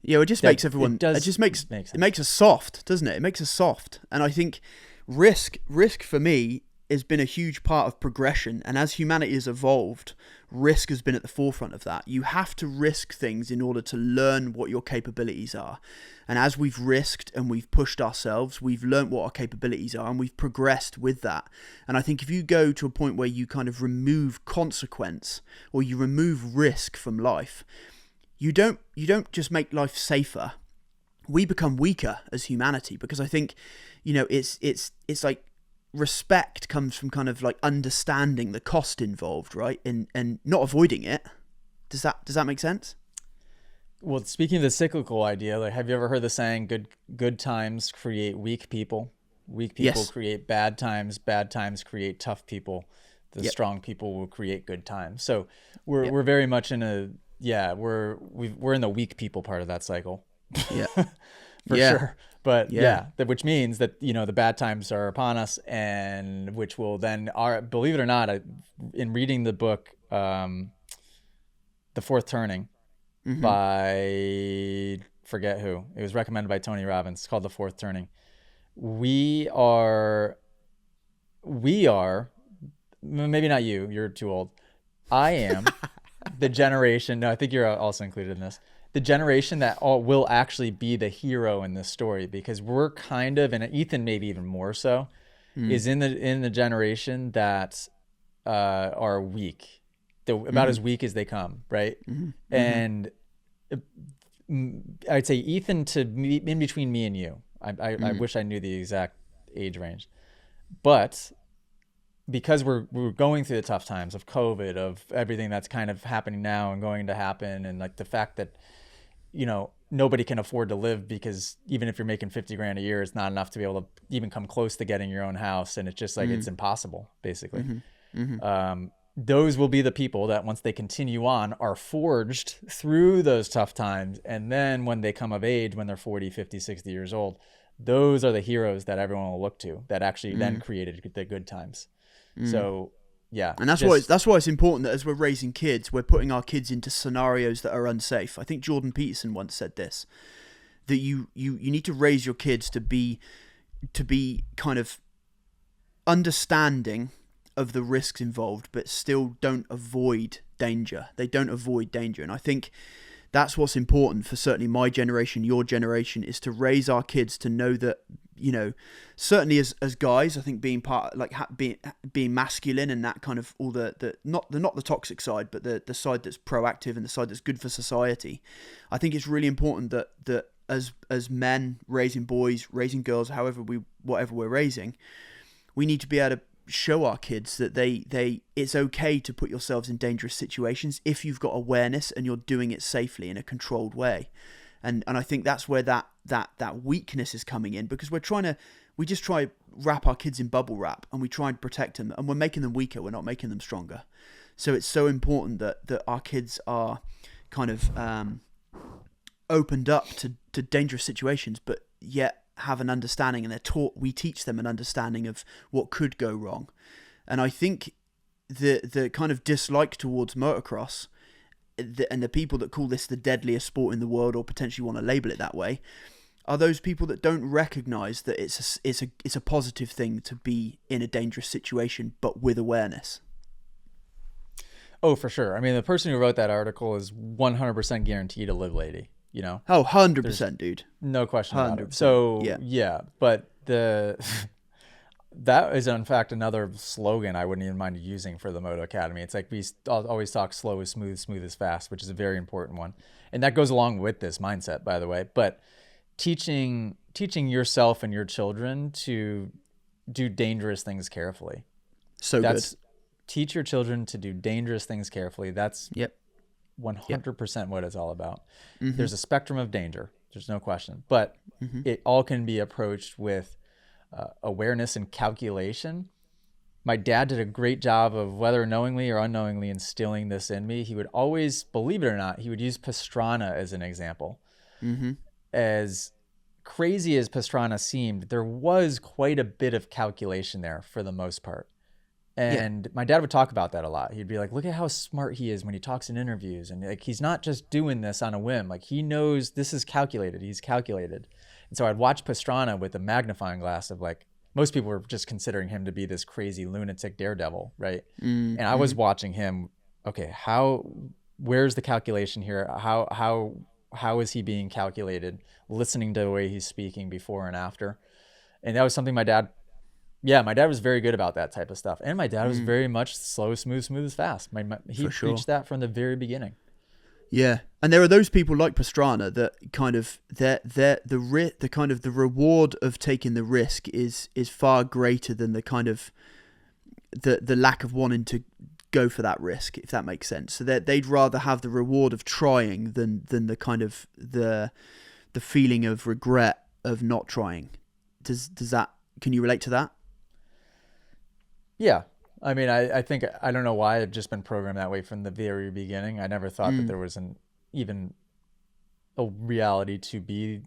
Yeah, it just That makes everyone. It just makes make sense. it makes us soft, doesn't it? It makes us soft, and I think risk for me has been a huge part of progression. And as humanity has evolved, risk has been at the forefront of that. You have to risk things in order to learn what your capabilities are. And as we've risked and we've pushed ourselves, we've learned what our capabilities are, and we've progressed with that. And I think if you go to a point where you kind of remove consequence or you remove risk from life, you don't just make life safer. We become weaker as humanity, because I think, it's like respect comes from kind of like understanding the cost involved, right? And not avoiding it. Does that make sense? Well, speaking of the cyclical idea, like, have you ever heard the saying, good times create weak people, weak people Yes. create bad times create tough people, the strong people will create good times. So we're very much in we're in the weak people part of that cycle. Yeah. For sure. But which means that, the bad times are upon us, and which will then believe it or not, in reading the book, The Fourth Turning, by forget who, it was recommended by Tony Robbins. It's called The Fourth Turning. We are maybe not you're too old. I am the generation, no, I think you're also included in this, the generation that will actually be the hero in this story, because we're kind of, and Ethan maybe even more so, is in the generation that are weak, about as weak as they come, right? And I'd say Ethan to me, in between me and you. I wish I knew the exact age range, but because we're going through the tough times of COVID, of everything that's kind of happening now and going to happen, and like the fact that, nobody can afford to live, because even if you're making 50 grand a year, it's not enough to be able to even come close to getting your own house. And it's just like, it's impossible, basically. Those will be the people that, once they continue on, are forged through those tough times. And then when they come of age, when they're 40, 50, 60 years old, those are the heroes that everyone will look to, that actually then created the good times. So yeah. And that's why it's important that as we're raising kids, we're putting our kids into scenarios that are unsafe. I think Jordan Peterson once said this, that you need to raise your kids to be kind of understanding of the risks involved, but still don't avoid danger. They don't avoid danger. And I think that's what's important for certainly my generation, your generation, is to raise our kids to know that, certainly as guys, I think being part, like being masculine, and that kind of all not the toxic side, but the side that's proactive and the side that's good for society. I think it's really important that as men raising boys, raising girls, whatever we're raising, we need to be able to show our kids that it's okay to put yourselves in dangerous situations if you've got awareness and you're doing it safely in a controlled way. And I think that's where that weakness is coming in, because we just try to wrap our kids in bubble wrap, and we try and protect them, and we're making them weaker, we're not making them stronger. So it's so important that our kids are kind of opened up to dangerous situations, but yet have an understanding, and we teach them an understanding of what could go wrong. And I think the kind of dislike towards motocross, and the people that call this the deadliest sport in the world, or potentially want to label it that way, are those people that don't recognize that it's a positive thing to be in a dangerous situation, but with awareness. Oh, for sure. I mean, the person who wrote that article is 100% guaranteed to live lady. Oh, 100%, dude. No question about it. So yeah, but that is in fact another slogan I wouldn't even mind using for the Moto Academy. It's like, we always talk slow is smooth, smooth is fast, which is a very important one, and that goes along with this mindset, by the way. But teaching yourself and your children to do dangerous things carefully. Good. Teach your children to do dangerous things carefully. That's 100% what it's all about. There's a spectrum of danger. There's no question. But it all can be approached with awareness and calculation. My dad did a great job of, whether knowingly or unknowingly, instilling this in me. He would always, believe it or not, he would use Pastrana as an example. As crazy as Pastrana seemed, there was quite a bit of calculation there for the most part. And my dad would talk about that a lot. He'd be like, look at how smart he is when he talks in interviews. And like, he's not just doing this on a whim. Like, he knows this is calculated. He's calculated. And so I'd watch Pastrana with a magnifying glass of like, most people were just considering him to be this crazy lunatic daredevil, right? And I was watching him, okay, where's the calculation here? How is he being calculated? Listening to the way he's speaking before and after. And that was something my dad was very good about that type of stuff. And my dad was very much slow, smooth, fast. He preached that from the very beginning. Yeah, and there are those people like Pastrana that kind of the reward of taking the risk is far greater than the kind of the lack of wanting to go for that risk, if that makes sense. So that they'd rather have the reward of trying than the kind of the feeling of regret of not trying. Can you relate to that? Yeah. I mean, I think, I don't know why I've just been programmed that way from the very beginning. I never thought that there was even a reality to be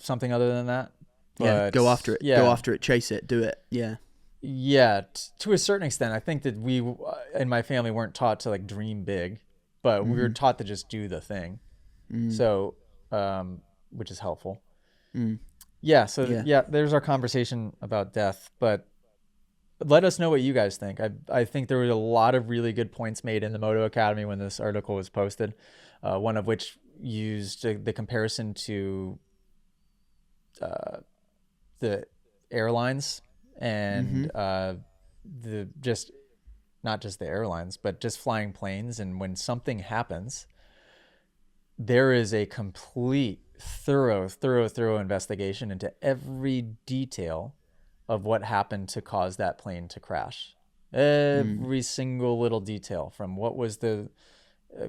something other than that. But, go after it. Yeah. Go after it. Chase it. Do it. Yeah. Yeah. To a certain extent, I think that we in my family weren't taught to like dream big, but we were taught to just do the thing. So, which is helpful. Yeah. So there's our conversation about death, but let us know what you guys think. I think there were a lot of really good points made in the Moto Academy when this article was posted, one of which used the comparison to the airlines and not just the airlines, but just flying planes. And when something happens, there is a complete, thorough investigation into every detail of what happened to cause that plane to crash. Every single little detail, from what was the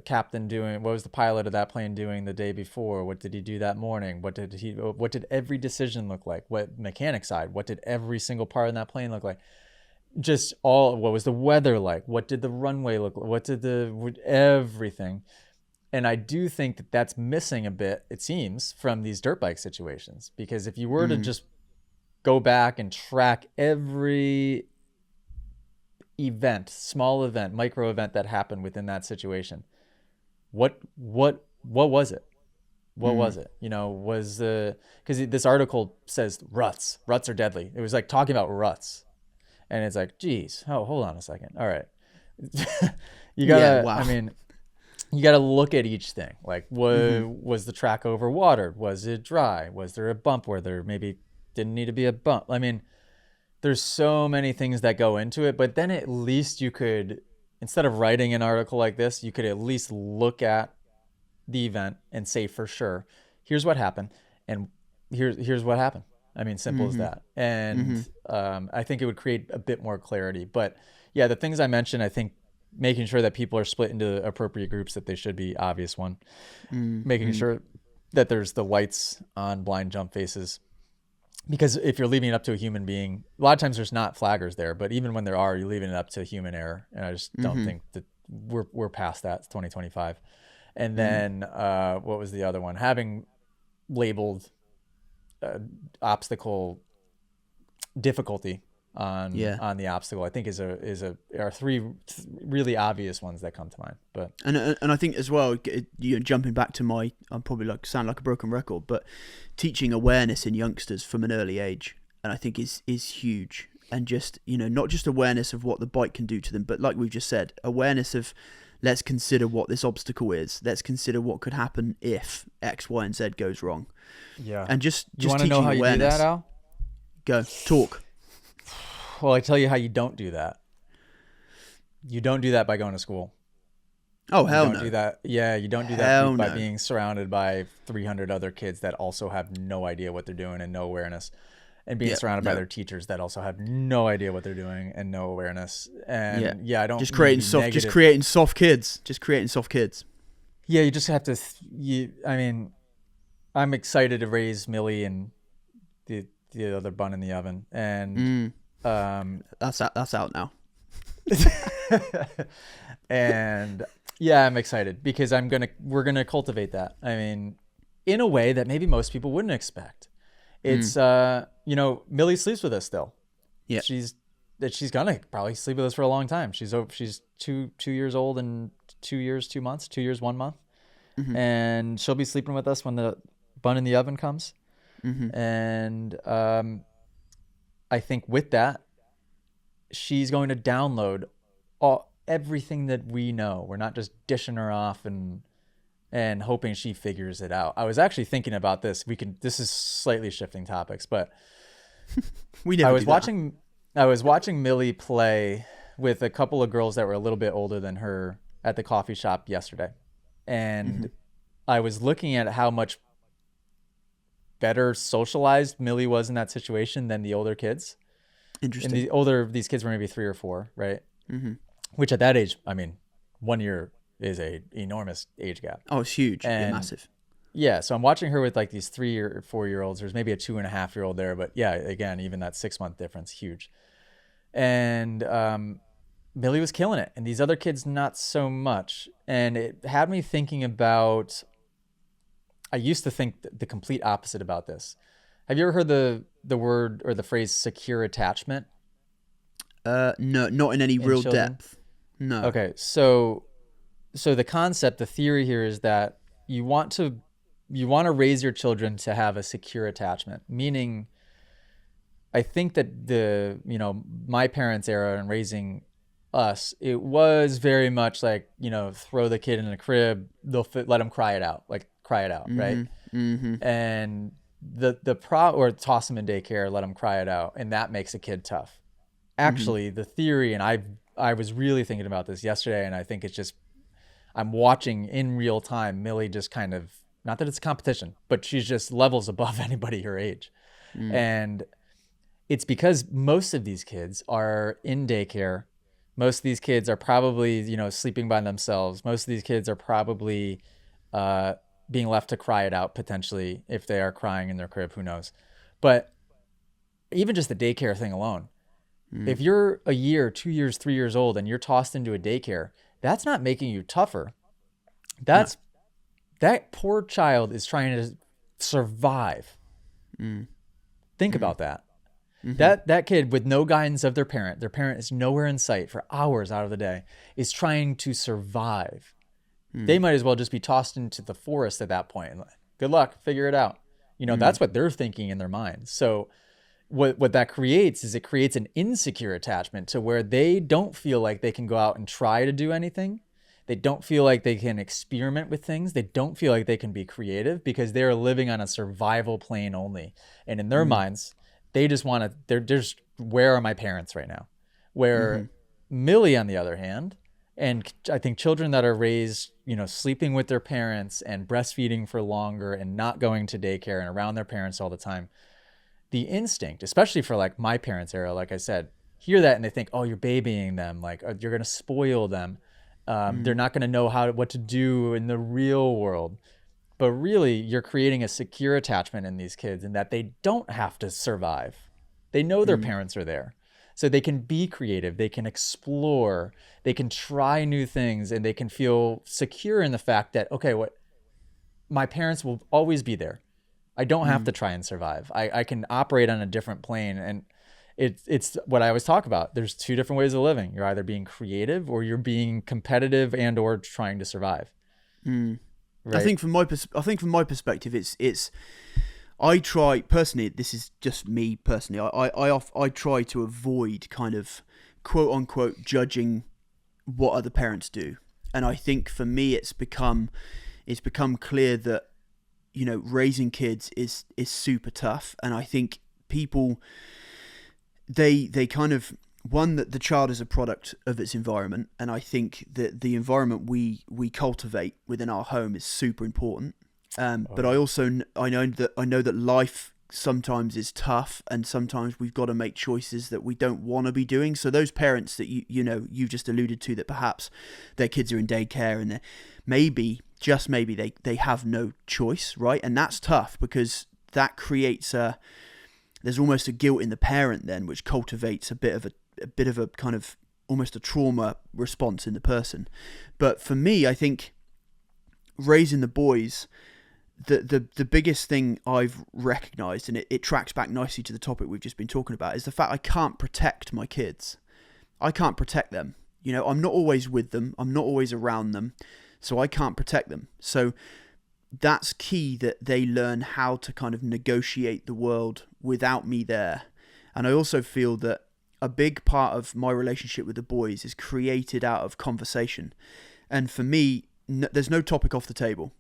captain doing, what was the pilot of that plane doing the day before, what did he do that morning, what did every decision look like, what mechanic side, what did every single part in that plane look like, what was the weather like, what did the runway look like, everything. And I do think that that's missing a bit, it seems, from these dirt bike situations, because if you were to just go back and track every event, small event, micro event that happened within that situation, what was it? What was it? You know, because this article says ruts are deadly. It was like talking about ruts, and it's like, geez, hold on a second. All right, you gotta. I mean, you gotta look at each thing. Like, was the track over watered? Was it dry? Was there a bump where there maybe didn't need to be a bump? I mean, there's so many things that go into it, but then at least you could, instead of writing an article like this, you could at least look at the event and say for sure, here's what happened, and here's what happened. I mean, simple as that. And I think it would create a bit more clarity. But yeah, the things I mentioned, I think making sure that people are split into appropriate groups that they should be, obvious one. Making sure that there's the lights on blind jump faces. Because if you're leaving it up to a human being, a lot of times there's not flaggers there, but even when there are, you're leaving it up to human error. And I just don't think that we're past that. It's 2025. And then what was the other one? Having labeled obstacle difficulty on the obstacle, I think are three really obvious ones that come to mind. But and I think as well, jumping back to I'm probably sound like a broken record, but teaching awareness in youngsters from an early age, and I think is huge. And just, not just awareness of what the bike can do to them, but like we've just said, awareness of, let's consider what this obstacle is. Let's consider what could happen if X, Y, and Z goes wrong. Yeah. And just you want to teaching know how awareness. You do that, Al? Go talk. Well, I tell you how you don't do that. You don't do that by going to school. Oh, hell no. You don't do that. Yeah, you don't do that by being surrounded by 300 other kids that also have no idea what they're doing and no awareness. And being surrounded by their teachers that also have no idea what they're doing and no awareness. And I don't just creating soft kids. Just creating soft kids. Yeah, you just have to. I mean, I'm excited to raise Millie and the other bun in the oven, and that's out now. And yeah, I'm excited because we're gonna cultivate that. I mean, in a way that maybe most people wouldn't expect. It's Millie sleeps with us still. Yeah. She's that she's gonna probably sleep with us for a long time. She's 2 years old and 2 years 2 months, 2 years 1 month, and she'll be sleeping with us when the bun in the oven comes. And I think with that, she's going to download everything that we know. We're not just dishing her off and hoping she figures it out. I was actually thinking about this. This is slightly shifting topics, but we never I was watching Millie play with a couple of girls that were a little bit older than her at the coffee shop yesterday. And I was looking at how much better socialized Millie was in that situation than the older kids. Interesting. And these kids were maybe 3 or 4, right? Which at that age, I mean, 1 year is a enormous age gap. Oh, it's huge. Yeah, massive. Yeah, so I'm watching her with like these 3 or 4 year olds. There's maybe a 2.5-year-old there, but yeah, again, even that 6-month difference, huge. And Millie was killing it, and these other kids not so much. And it had me thinking about. I used to think the complete opposite about this. Have you ever heard the word or the phrase secure attachment? No, not in any real children? depth. No. Okay, so the concept, the theory here is that you want to raise your children to have a secure attachment, meaning I think that my parents' era and raising us, it was very much like, throw the kid in a crib, let them cry it out, right? And or toss them in daycare, let them cry it out, and that makes a kid tough. Actually, the theory, and I was really thinking about this yesterday, and I think it's just, I'm watching in real time Millie just kind of, not that it's a competition, but she's just levels above anybody her age. And it's because most of these kids are in daycare. Most of these kids are probably, sleeping by themselves. Most of these kids are probably being left to cry it out, potentially, if they are crying in their crib, who knows. But even just the daycare thing alone, if you're a year, 2 years, 3 years old, and you're tossed into a daycare, that's not making you tougher. That poor child is trying to survive. Think about that. That kid with no guidance of their parent is nowhere in sight for hours out of the day, is trying to survive. They might as well just be tossed into the forest at that point. Good luck, figure it out. That's what they're thinking in their minds. So what that creates is it creates an insecure attachment to where they don't feel like they can go out and try to do anything. They don't feel like they can experiment with things. They don't feel like they can be creative because they're living on a survival plane only. And in their minds, they just want to, they're just, where are my parents right now? Where Millie, on the other hand, and I think children that are raised, sleeping with their parents and breastfeeding for longer and not going to daycare and around their parents all the time, the instinct, especially for like my parents' era, like I said, hear that and they think, oh, you're babying them, like you're going to spoil them. They're not going to know what to do in the real world. But really, you're creating a secure attachment in these kids, in that they don't have to survive. They know their parents are there. So they can be creative, they can explore, they can try new things, and they can feel secure in the fact that, okay, my parents will always be there. I don't have to try and survive. I can operate on a different plane. And it's what I always talk about. There's 2 different ways of living. You're either being creative or you're being competitive and or trying to survive. Right? I think from my perspective, it's I try personally. This is just me personally. I try to avoid kind of quote unquote judging what other parents do, and I think for me it's become clear that raising kids is super tough, and I think people they kind of, one, that the child is a product of its environment, and I think that the environment we cultivate within our home is super important. But I also I know that life sometimes is tough, and sometimes we've got to make choices that we don't want to be doing. So those parents that you've just alluded to, that perhaps their kids are in daycare and maybe they have no choice, right? And that's tough, because that creates there's almost a guilt in the parent then, which cultivates a bit of a kind of almost a trauma response in the person. But for me, I think raising the boys, the biggest thing I've recognized, and it tracks back nicely to the topic we've just been talking about, is the fact I can't protect my kids. I can't protect them. You know, I'm not always with them. I'm not always around them. So I can't protect them. So that's key, that they learn how to kind of negotiate the world without me there. And I also feel that a big part of my relationship with the boys is created out of conversation. And for me, there's no topic off the table.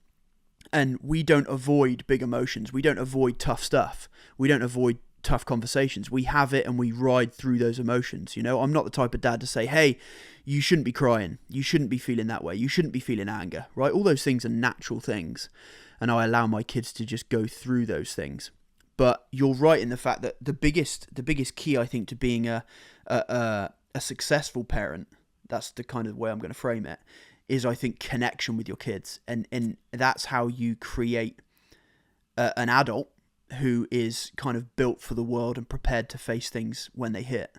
And we don't avoid big emotions. We don't avoid tough stuff. We don't avoid tough conversations. We have it and we ride through those emotions. You know, I'm not the type of dad to say, hey, you shouldn't be crying. You shouldn't be feeling that way. You shouldn't be feeling anger, right? All those things are natural things. And I allow my kids to just go through those things. But you're right in the fact that the biggest key, I think, to being a successful parent, that's the kind of way I'm going to frame it, is, I think, connection with your kids. And that's how you create an adult who is kind of built for the world and prepared to face things when they hit.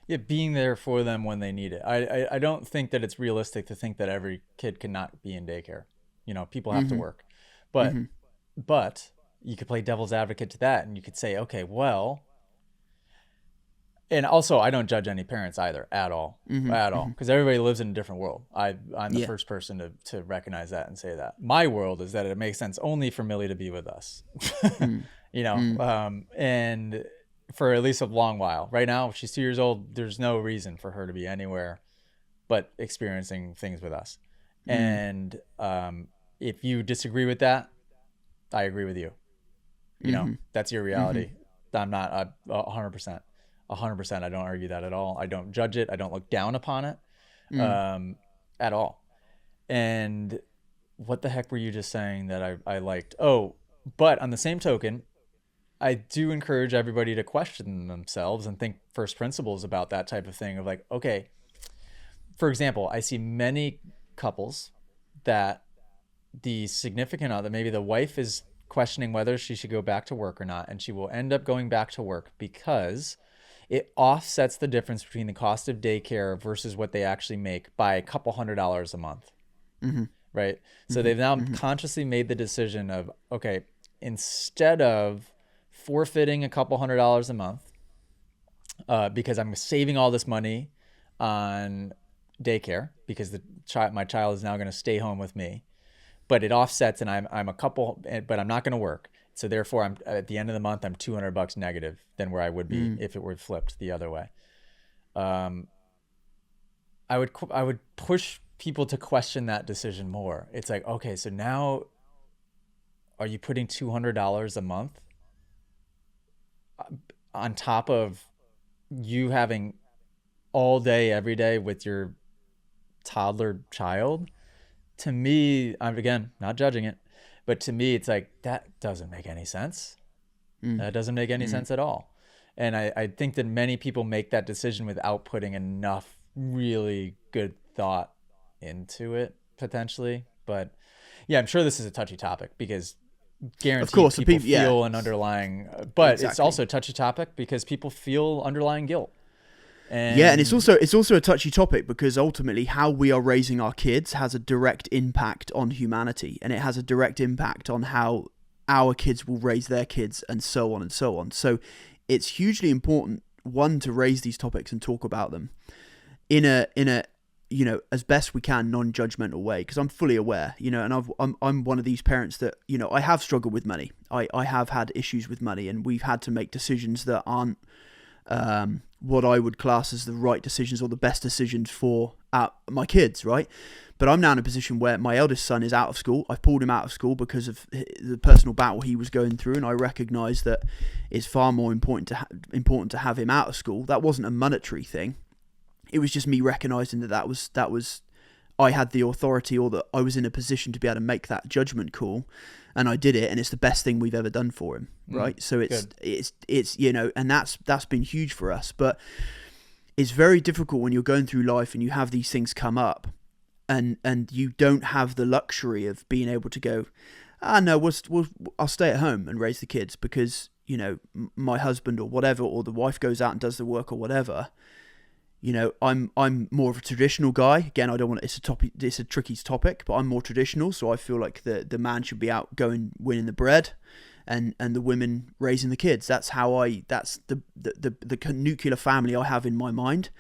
Yeah, being there for them when they need it. I don't think that it's realistic to think that every kid cannot be in daycare. You know, people have to work. But you could play devil's advocate to that, and you could say, okay, well, and also I don't judge any parents either at all, because everybody lives in a different world. I'm the first person to recognize that and say that. My world is that it makes sense only for Millie to be with us, you know, and for at least a long while. Right now, she's 2 years old. There's no reason for her to be anywhere but experiencing things with us. And if you disagree with that, I agree with you. You know, that's your reality. I'm not 100%. 100%. I don't argue that at all. I don't judge it. I don't look down upon it at all. And what the heck were you just saying that I liked? Oh, but on the same token, I do encourage everybody to question themselves and think first principles about that type of thing of like, okay, for example, I see many couples that the significant other, maybe the wife, is questioning whether she should go back to work or not. And she will end up going back to work because it offsets the difference between the cost of daycare versus what they actually make by a couple $100 a month. Right. So they've now consciously made the decision of, okay, instead of forfeiting a couple $100 a month, because I'm saving all this money on daycare because my child is now going to stay home with me, but it offsets, and I'm a couple, but I'm not going to work. So therefore, I'm at the end of the month, I'm $200 negative than where I would be if it were flipped the other way. I would push people to question that decision more. It's like, okay, so now are you putting $200 a month on top of you having all day, every day with your toddler child? To me, I'm, again, not judging it, but to me, it's like, that doesn't make any sense. That doesn't make any sense at all. And I think that many people make that decision without putting enough really good thought into it, potentially. But yeah, I'm sure this is a touchy topic because guaranteed, of course, people feel an underlying, but it's also a touchy topic because people feel underlying guilt. And it's also a touchy topic because ultimately how we are raising our kids has a direct impact on humanity, and it has a direct impact on how our kids will raise their kids, and so on and so on. So it's hugely important, one, to raise these topics and talk about them in a you know, as best we can, non-judgmental way, because I'm fully aware, you know, and I'm one of these parents that, you know, I have struggled with money. I have had issues with money, and we've had to make decisions that aren't what I would class as the right decisions or the best decisions for my kids, right? But I'm now in a position where my eldest son is out of school. I've pulled him out of school because of the personal battle he was going through, and I recognise that it's far more important to have him out of school. That wasn't a monetary thing. It was just me recognising that was I had the authority, or that I was in a position to be able to make that judgment call, and I did it, and it's the best thing we've ever done for him, right? So it's you know, and that's been huge for us. But it's very difficult when you're going through life and you have these things come up, and you don't have the luxury of being able to go, no, I'll stay at home and raise the kids because, you know, my husband or whatever, or the wife goes out and does the work or whatever. I'm more of a traditional guy. Again, I don't want it's a tricky topic, but I'm more traditional, so I feel like the man should be out going winning the bread, and the women raising the kids. That's the nuclear family I have in my mind.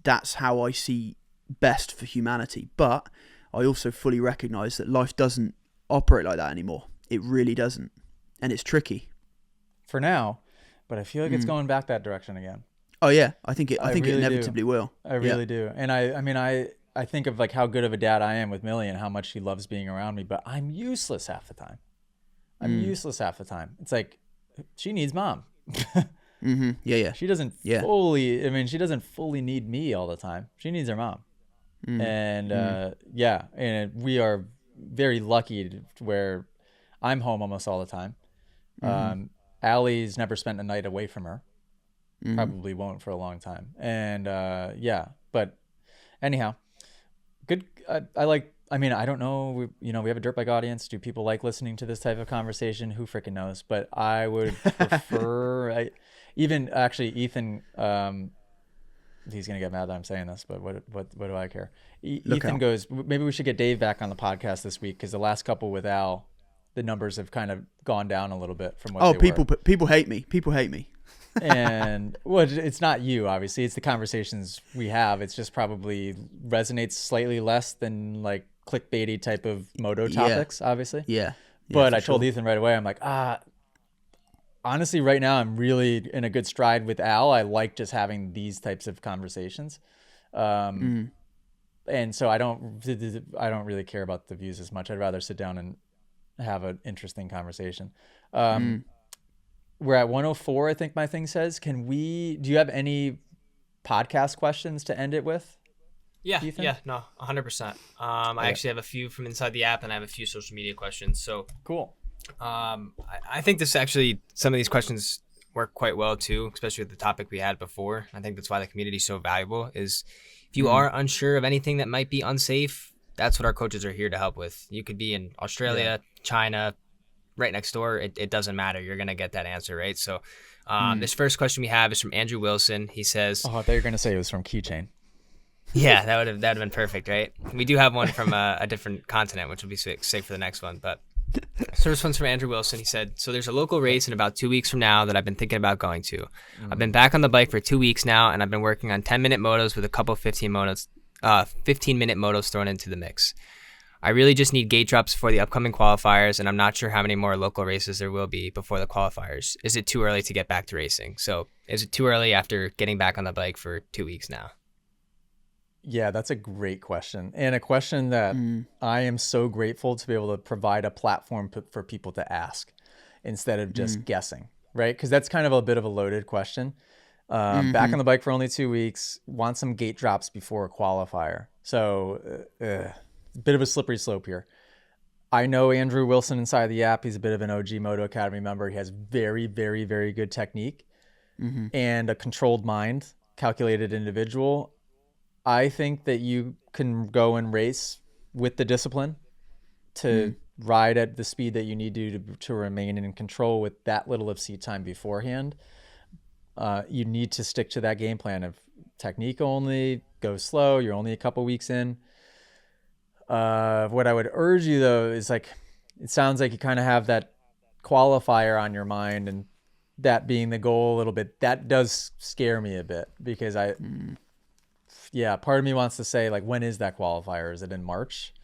That's how I see best for humanity. But I also fully recognize that life doesn't operate like that anymore. It really doesn't, and it's tricky for now. But I feel like it's going back that direction again. Oh yeah, I think it really inevitably will. I really do. And I mean, I think of like how good of a dad I am with Millie and how much she loves being around me, but I'm useless half the time. It's like she needs mom. Yeah. She doesn't fully. I mean, she doesn't fully need me all the time. She needs her mom. And and we are very lucky to where I'm home almost all the time. Allie's never spent a night away from her. Probably won't for a long time. And but anyhow, good. I mean, I don't know. We have a dirt bike audience. Do people like listening to this type of conversation? Who freaking knows? But I would prefer. Even actually, Ethan. He's gonna get mad that I'm saying this, but what do I care? Ethan goes. Maybe we should get Dave back on the podcast this week because the last couple with Al, the numbers have kind of gone down a little bit from what. People hate me. People hate me. And well, it's not you, obviously. It's the conversations we have. It's just probably resonates slightly less than like clickbaity type of moto topics, obviously. Yeah. But I told Ethan right away, I'm like, honestly, right now I'm really in a good stride with Al. I like just having these types of conversations. And so I don't really care about the views as much. I'd rather sit down and have an interesting conversation. We're at 104, I think my thing says. Do you have any podcast questions to end it with? Yeah, Ethan? yeah, no, 100%. I actually have a few from inside the app, and I have a few social media questions. So cool. I think some of these questions work quite well too, especially with the topic we had before. I think that's why the community is so valuable. Is if you are unsure of anything that might be unsafe, that's what our coaches are here to help with. You could be in Australia, China, right next door. It doesn't matter. You're going to get that answer, right? So this first question we have is from Andrew Wilson. He says... Oh, I thought you were going to say it was from Keychain. Yeah, that would have been perfect, right? We do have one from a different continent, which will be safe for the next one. But so this one's from Andrew Wilson. He said, so there's a local race in about 2 weeks from now that I've been thinking about going to. I've been back on the bike for 2 weeks now, and I've been working on 10-minute motos with a couple 15-minute motos thrown into the mix. I really just need gate drops for the upcoming qualifiers, and I'm not sure how many more local races there will be before the qualifiers. Is it too early to get back to racing? So is it too early after getting back on the bike for 2 weeks now? Yeah, that's a great question. And a question that I am so grateful to be able to provide a platform for people to ask instead of just guessing, right? Because that's kind of a bit of a loaded question. Back on the bike for only 2 weeks, want some gate drops before a qualifier. So bit of a slippery slope here. I know Andrew Wilson inside the app. He's a bit of an OG Moto Academy member. He has very, very, very good technique and a controlled mind, calculated individual. I think that you can go and race with the discipline to ride at the speed that you need to remain in control with that little of seat time beforehand. You need to stick to that game plan of technique only, go slow. You're only a couple weeks in. What I would urge you though is it sounds like you kind of have that qualifier on your mind and that being the goal a little bit. That does scare me a bit because part of me wants to say when is that qualifier? Is it in March?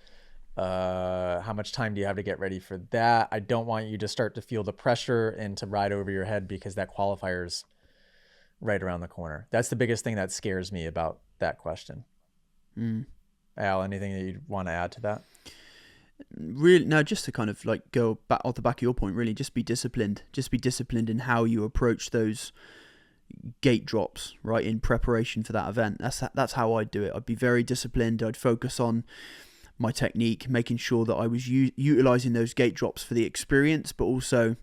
How much time do you have to get ready for that? I don't want you to start to feel the pressure and to ride over your head because that qualifier's right around the corner. That's the biggest thing that scares me about that question. Al, anything that you'd want to add to that? Really, no, just to kind of go back off the back of your point, really just be disciplined. Just be disciplined in how you approach those gate drops, right, in preparation for that event. That's how I'd do it. I'd be very disciplined. I'd focus on my technique, making sure that I was utilizing those gate drops for the experience, but also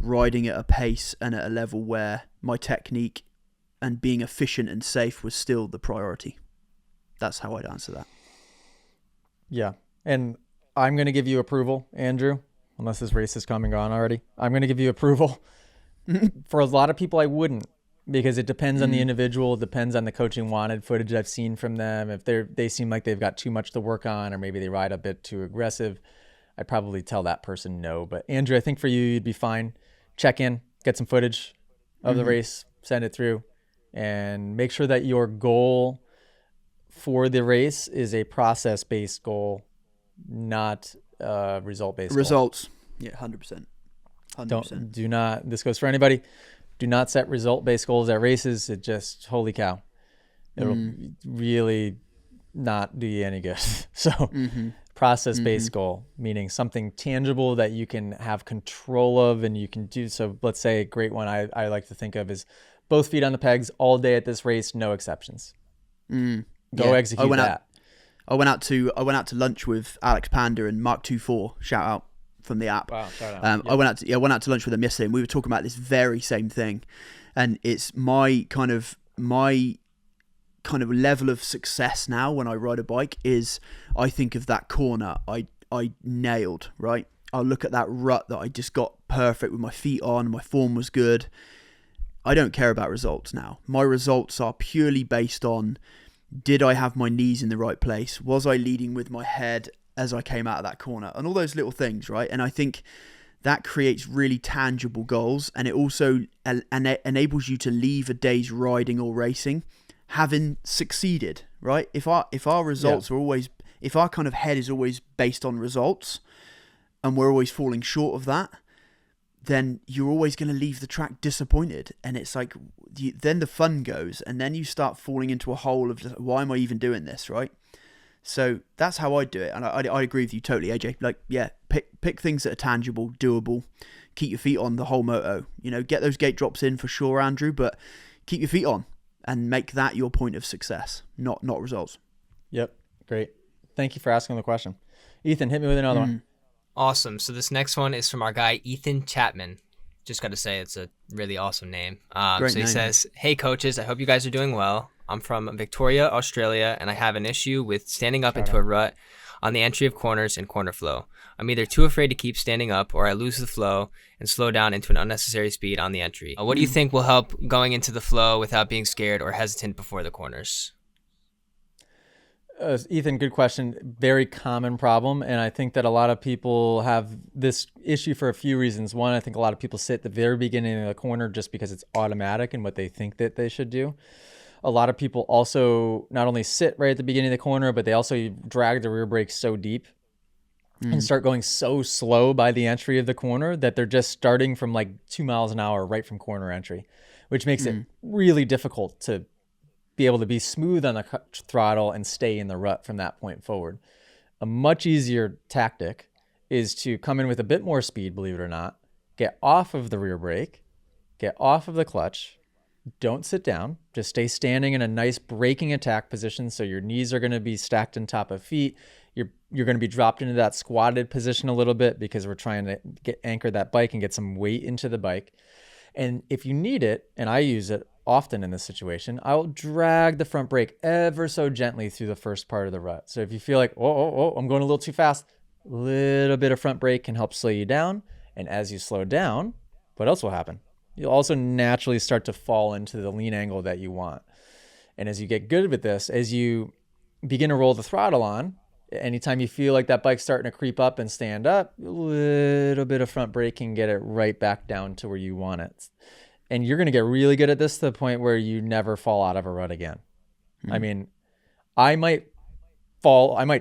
riding at a pace and at a level where my technique and being efficient and safe was still the priority. That's how I'd answer that. Yeah. And I'm going to give you approval, Andrew, unless this race is come and gone already. I'm going to give you approval. For a lot of people, I wouldn't. because it depends on the individual, depends on the coaching wanted footage I've seen from them. If they seem like they've got too much to work on, or maybe they ride a bit too aggressive, I'd probably tell that person no. But Andrew, I think for you, you'd be fine. Check in, get some footage of the race, send it through, and make sure that your goal for the race is a process-based goal, not result-based Results. Yeah, 100%. 100%. Do not, this goes for anybody, do not set result-based goals at races. It just, holy cow, it'll really not do you any good. So process-based goal, meaning something tangible that you can have control of and you can do. So let's say a great one I like to think of is both feet on the pegs all day at this race, no exceptions. Go execute that. I went out to lunch with Alex Panda and Mark 24, shout out from the app. Wow, shout out. I went out to lunch with them yesterday, and we were talking about this very same thing. And it's my kind of level of success now when I ride a bike is I think of that corner I nailed, right? I'll look at that rut that I just got perfect with my feet on, my form was good. I don't care about results now. My results are purely based on, did I have my knees in the right place? Was I leading with my head as I came out of that corner? And all those little things, right? And I think that creates really tangible goals, and it also enables you to leave a day's riding or racing having succeeded, right? If our results are always, if our kind of head is always based on results and we're always falling short of that, then you're always going to leave the track disappointed. And it's like, then the fun goes, and then you start falling into a hole of, why am I even doing this, right? So that's how I do it. And I agree with you totally, AJ. Like, yeah, pick things that are tangible, doable, keep your feet on the whole moto. You know, get those gate drops in for sure, Andrew, but keep your feet on and make that your point of success, not results. Yep. Great. Thank you for asking the question. Ethan, hit me with another one. Awesome. So this next one is from our guy, Ethan Chapman. Just got to say, it's a really awesome name. Great so he name. says, "Hey coaches, I hope you guys are doing well. I'm from Victoria, Australia, and I have an issue with standing up into a rut on the entry of corners and corner flow. I'm either too afraid to keep standing up, or I lose the flow and slow down into an unnecessary speed on the entry. What do you think will help going into the flow without being scared or hesitant before the corners?" Ethan, good question. Very common problem. And I think that a lot of people have this issue for a few reasons. One, I think a lot of people sit at the very beginning of the corner just because it's automatic and what they think that they should do. A lot of people also not only sit right at the beginning of the corner, but they also drag the rear brake so deep and start going so slow by the entry of the corner that they're just starting from like 2 miles an hour right from corner entry, which makes it really difficult to be able to be smooth on the throttle and stay in the rut from that point forward. A much easier tactic is to come in with a bit more speed, believe it or not, get off of the rear brake, get off of the clutch, don't sit down, just stay standing in a nice braking attack position. So your knees are going to be stacked on top of feet. You're going to be dropped into that squatted position a little bit because we're trying to anchor that bike and get some weight into the bike. And if you need it, and I use it often in this situation, I'll drag the front brake ever so gently through the first part of the rut. So if you feel like, oh, I'm going a little too fast, a little bit of front brake can help slow you down. And as you slow down, what else will happen? You'll also naturally start to fall into the lean angle that you want. And as you get good with this, as you begin to roll the throttle on, anytime you feel like that bike's starting to creep up and stand up, a little bit of front brake can get it right back down to where you want it. And you're going to get really good at this to the point where you never fall out of a rut again. I mean, I might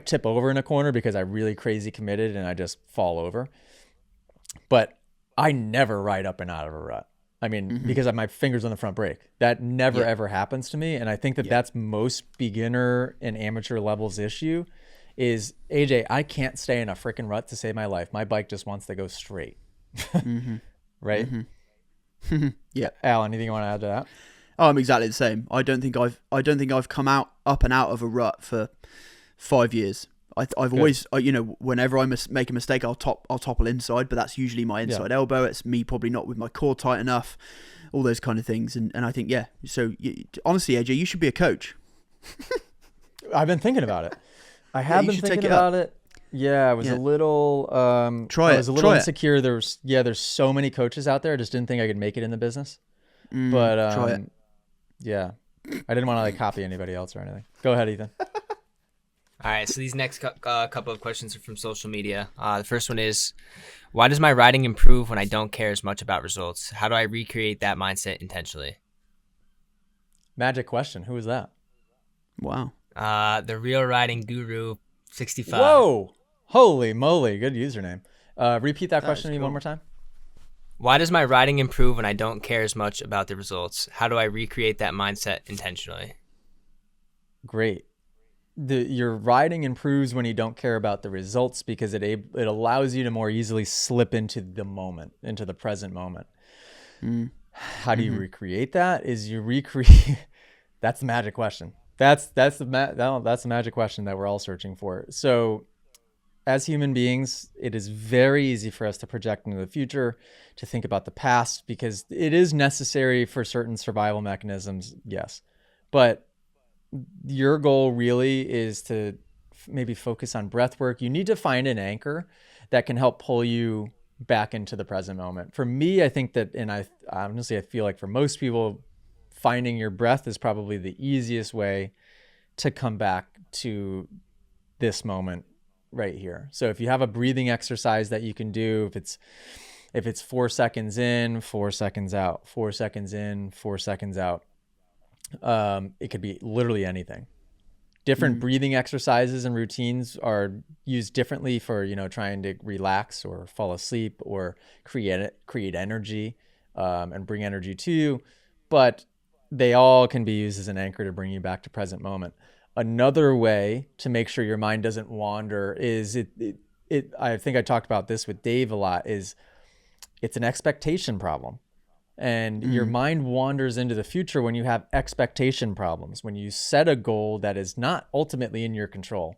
tip over in a corner because I'm really crazy committed and I just fall over. But I never ride up and out of a rut. I mean, because I have my fingers on the front brake. That never, ever happens to me. And I think that that's most beginner and amateur levels issue is, AJ, I can't stay in a freaking rut to save my life. My bike just wants to go straight. Right? Yeah. Al, anything you want to add to that? Oh, I'm exactly the same. I don't think I've come up and out of a rut for 5 years. I've always, whenever I make a mistake, I'll topple inside, but that's usually my inside elbow. It's me probably not with my core tight enough, all those kind of things. And I think, so honestly, AJ, you should be a coach. I've been thinking about it. I have been thinking about it. Yeah, I was a little I was a little insecure. There's so many coaches out there. I just didn't think I could make it in the business. But try it. yeah, I didn't want to like copy anybody else or anything. Go ahead, Ethan. All right, so these next couple of questions are from social media. The first one is, why does my riding improve when I don't care as much about results? How do I recreate that mindset intentionally? Magic question. Who was that? Wow. The Real Riding Guru 65. Whoa! Holy moly! Good username. Repeat that That question is to me one cool. more time. Why does my riding improve when I don't care as much about the results? How do I recreate that mindset intentionally? Great. Your riding improves when you don't care about the results because it allows you to more easily slip into the moment, into the present moment. How do you recreate that? Is you recreate that's the magic question. That's the magic question that we're all searching for. So as human beings, it is very easy for us to project into the future, to think about the past, because it is necessary for certain survival mechanisms, yes. But your goal really is to maybe focus on breath work. You need to find an anchor that can help pull you back into the present moment. For me, I think that, and I honestly, I feel like for most people, finding your breath is probably the easiest way to come back to this moment right here. So if you have a breathing exercise that you can do, if it's 4 seconds in, 4 seconds out, 4 seconds in, 4 seconds out, it could be literally anything. Different breathing exercises and routines are used differently for, trying to relax or fall asleep or create energy, and bring energy to you. But they all can be used as an anchor to bring you back to present moment. Another way to make sure your mind doesn't wander is I think I talked about this with Dave a lot, is it's an expectation problem. And your mind wanders into the future when you have expectation problems, when you set a goal that is not ultimately in your control.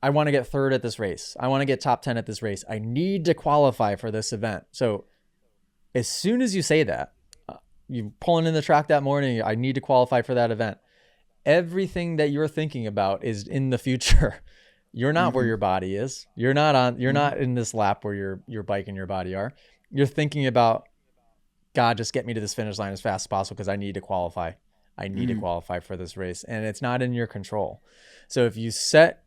I want to get third at this race. I want to get top 10 at this race. I need to qualify for this event. So as soon as you say that, you pulling in the track that morning, I need to qualify for that event. Everything that you're thinking about is in the future. You're not where your body is. You're not in this lap where your bike and your body are. You're thinking about, God, just get me to this finish line as fast as possible because I need to qualify. I need to qualify for this race. And it's not in your control. So if you set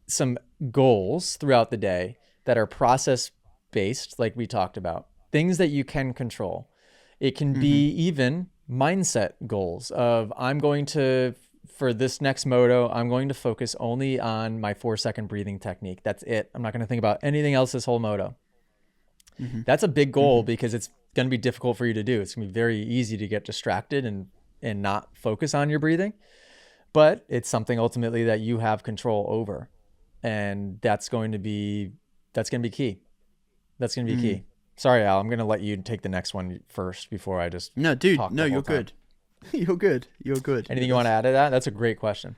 some goals throughout the day that are process based, like we talked about, things that you can control, it can be even mindset goals of for this next moto, I'm going to focus only on my 4-second breathing technique. That's it. I'm not going to think about anything else this whole moto. That's a big goal because it's going to be difficult for you to do. It's going to be very easy to get distracted and not focus on your breathing, but it's something ultimately that you have control over. And that's going to be key. That's going to be key. Sorry, Al, I'm going to let you take the next one first before I just No, dude, talk no, the whole you're time. good. You're good. You're good. Anything you want to add to that? That's a great question.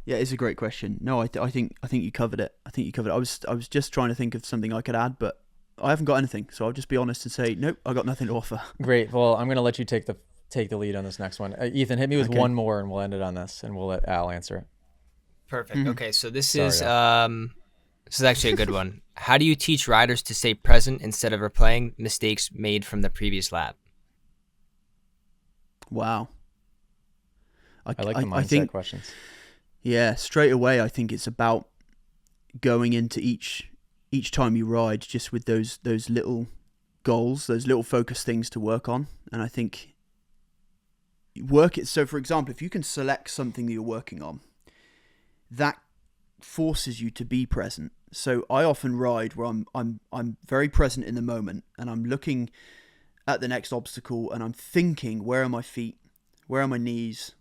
Yeah, it's a great question. No, I think you covered it. I was just trying to think of something I could add, but I haven't got anything. So I'll just be honest and say, nope, I got nothing to offer. Great. Well, I'm going to let you take the lead on this next one. Ethan, hit me with one more and we'll end it on this and we'll let Al answer it. Perfect. Okay, so this Sorry, is actually a good one. How do you teach riders to stay present instead of replaying mistakes made from the previous lap? Wow. I like the mindset questions. Yeah, straight away, I think it's about going into each time you ride just with those little goals, those little focus things to work on. And I think work it. So for example, if you can select something that you're working on, that forces you to be present. So I often ride where I'm very present in the moment and I'm looking at the next obstacle and I'm thinking, where are my feet? Where are my knees?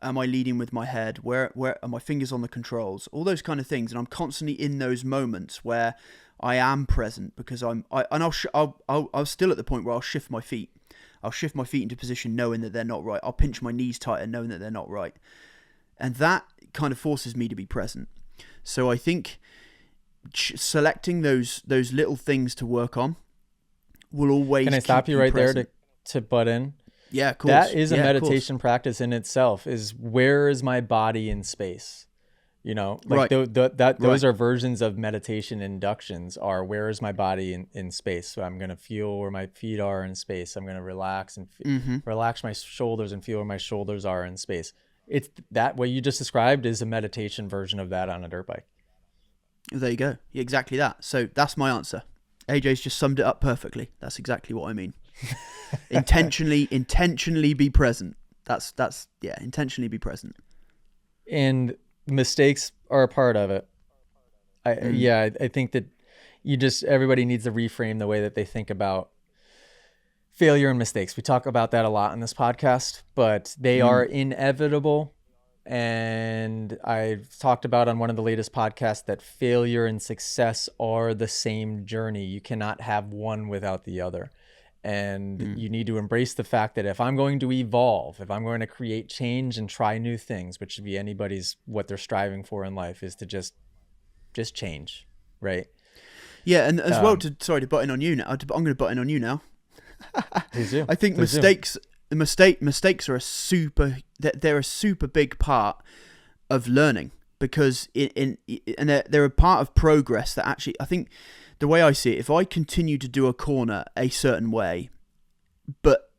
Am I leading with my head? Where are my fingers on the controls? All those kind of things. And I'm constantly in those moments where I am present because I'll still at the point where I'll shift my feet. I'll shift my feet into position knowing that they're not right. I'll pinch my knees tighter knowing that they're not right. And that kind of forces me to be present. So I think selecting those little things to work on will always. Can I stop you right present. there to butt in? Yeah, of course. That is a meditation practice in itself, is where is my body in space? You know, like Right. those are versions of meditation inductions are where is my body in space? So I'm going to feel where my feet are in space. I'm going to relax and relax my shoulders and feel where my shoulders are in space. It's that what you just described is a meditation version of that on a dirt bike. There you go. Exactly that. So that's my answer. AJ's just summed it up perfectly. That's exactly what I mean. intentionally be present. That's intentionally be present. And mistakes are a part of it. I think that everybody needs to reframe the way that they think about failure and mistakes. We talk about that a lot in this podcast, but they are inevitable. And I've talked about on one of the latest podcasts that failure and success are the same journey. You cannot have one without the other. And you need to embrace the fact that if I'm going to evolve, if I'm going to create change and try new things, which should be anybody's, what they're striving for in life is to just change, right? Yeah, and as well, sorry to butt in on you now. I'm going to butt in on you now. Please do. I think Please mistakes are they're a super big part of learning, because and they're a part of progress that actually, I think the way I see it, if I continue to do a corner a certain way, but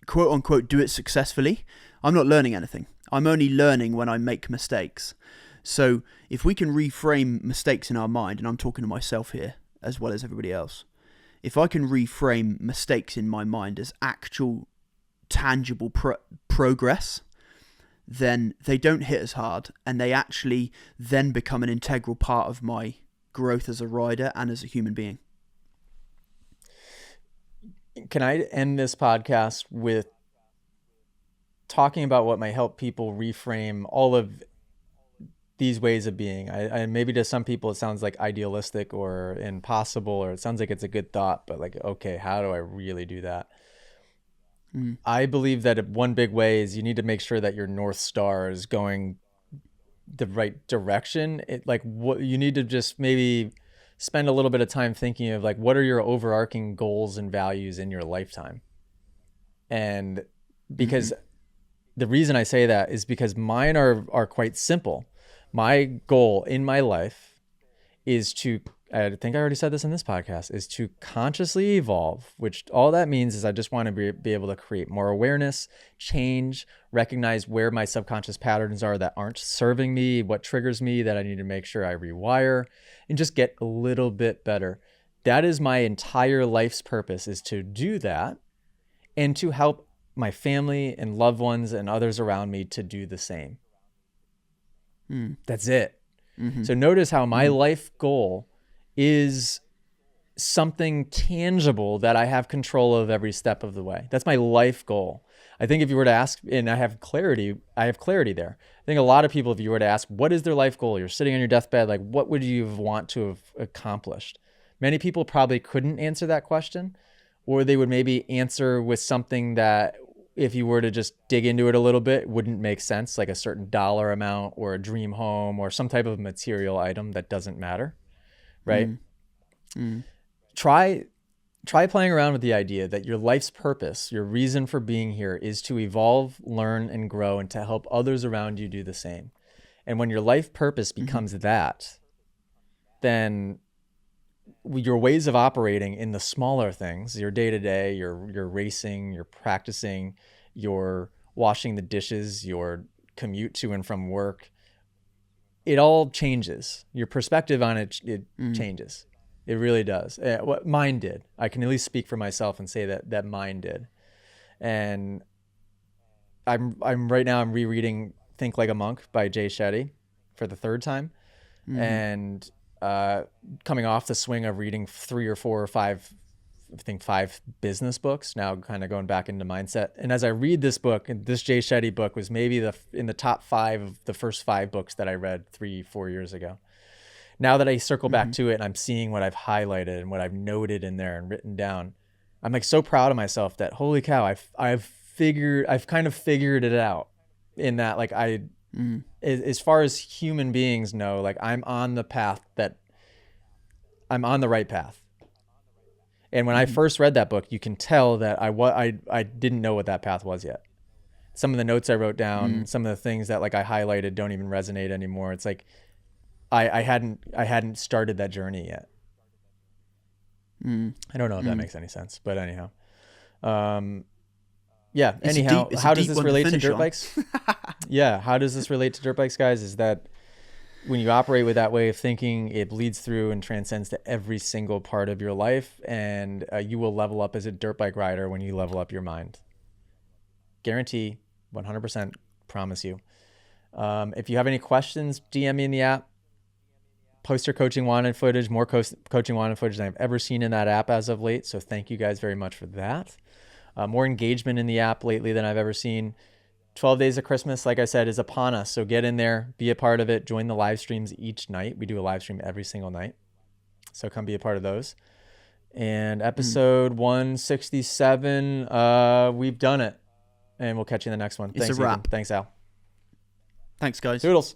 quote unquote do it successfully, I'm not learning anything. I'm only learning when I make mistakes. So if we can reframe mistakes in our mind, and I'm talking to myself here as well as everybody else, if I can reframe mistakes in my mind as actual tangible progress, then they don't hit as hard, and they actually then become an integral part of my growth as a rider and as a human being. Can I end this podcast with talking about what might help people reframe all of these ways of being? I maybe to some people it sounds like idealistic or impossible, or it sounds like it's a good thought, but like, okay, how do I really do that? I believe that one big way is you need to make sure that your North Star is going the right direction. What you need to just maybe spend a little bit of time thinking of, like, what are your overarching goals and values in your lifetime? And because the reason I say that is because mine are quite simple. My goal in my life is to, I think I already said this in this podcast, is to consciously evolve, which all that means is I just want to be able to create more awareness, change, recognize where my subconscious patterns are that aren't serving me, what triggers me that I need to make sure I rewire, and just get a little bit better. That is my entire life's purpose, is to do that and to help my family and loved ones and others around me to do the same. That's it. So notice how my life goal is something tangible that I have control of every step of the way. That's my life goal. I think if you were to ask, and I have clarity there. I think a lot of people, if you were to ask, what is their life goal? You're sitting on your deathbed, like, what would you want to have accomplished? Many people probably couldn't answer that question, or they would maybe answer with something that, if you were to just dig into it a little bit, wouldn't make sense, like a certain dollar amount or a dream home or some type of material item that doesn't matter, right? Try playing around with the idea that your life's purpose, your reason for being here, is to evolve, learn, and grow, and to help others around you do the same. And when your life purpose becomes that, then your ways of operating in the smaller things, your day-to-day, your racing, your practicing, your washing the dishes, your commute to and from work, it all changes. Your perspective on it changes. It really does. What mine did. I can at least speak for myself and say that mine did. And I'm right now I'm rereading Think Like a Monk by Jay Shetty for the third time. And coming off the swing of reading 3 or 4 or 5, I think 5 business books, now kind of going back into mindset. And as I read this book, and this Jay Shetty book was maybe in the top 5 of the first 5 books that I read 3-4 years ago. Now that I circle back to it and I'm seeing what I've highlighted and what I've noted in there and written down, I'm like so proud of myself that, holy cow, I've kind of figured it out, in that, like, as far as human beings know, like, I'm on the right path. And when I first read that book, you can tell that I didn't know what that path was yet. some of the notes I wrote down, some of the things that like I highlighted don't even resonate anymore. It's like I hadn't started that journey yet. I don't know if that makes any sense, but anyhow. Yeah. Anyhow, how does this relate to dirt bikes? Yeah. How does this relate to dirt bikes, guys? Is that when you operate with that way of thinking, it bleeds through and transcends to every single part of your life. And you will level up as a dirt bike rider when you level up your mind. Guarantee, 100%, promise you. If you have any questions, DM me in the app. Post your coaching wanted footage, more coaching wanted footage than I've ever seen in that app as of late. So thank you guys very much for that. More engagement in the app lately than I've ever seen. 12 Days of Christmas, like I said, is upon us. So get in there, be a part of it, join the live streams each night. We do a live stream every single night. So come be a part of those. And episode 167, we've done it. And we'll catch you in the next one. It's Thanks, a wrap. Ethan. Thanks, Al. Thanks, guys. Toodles.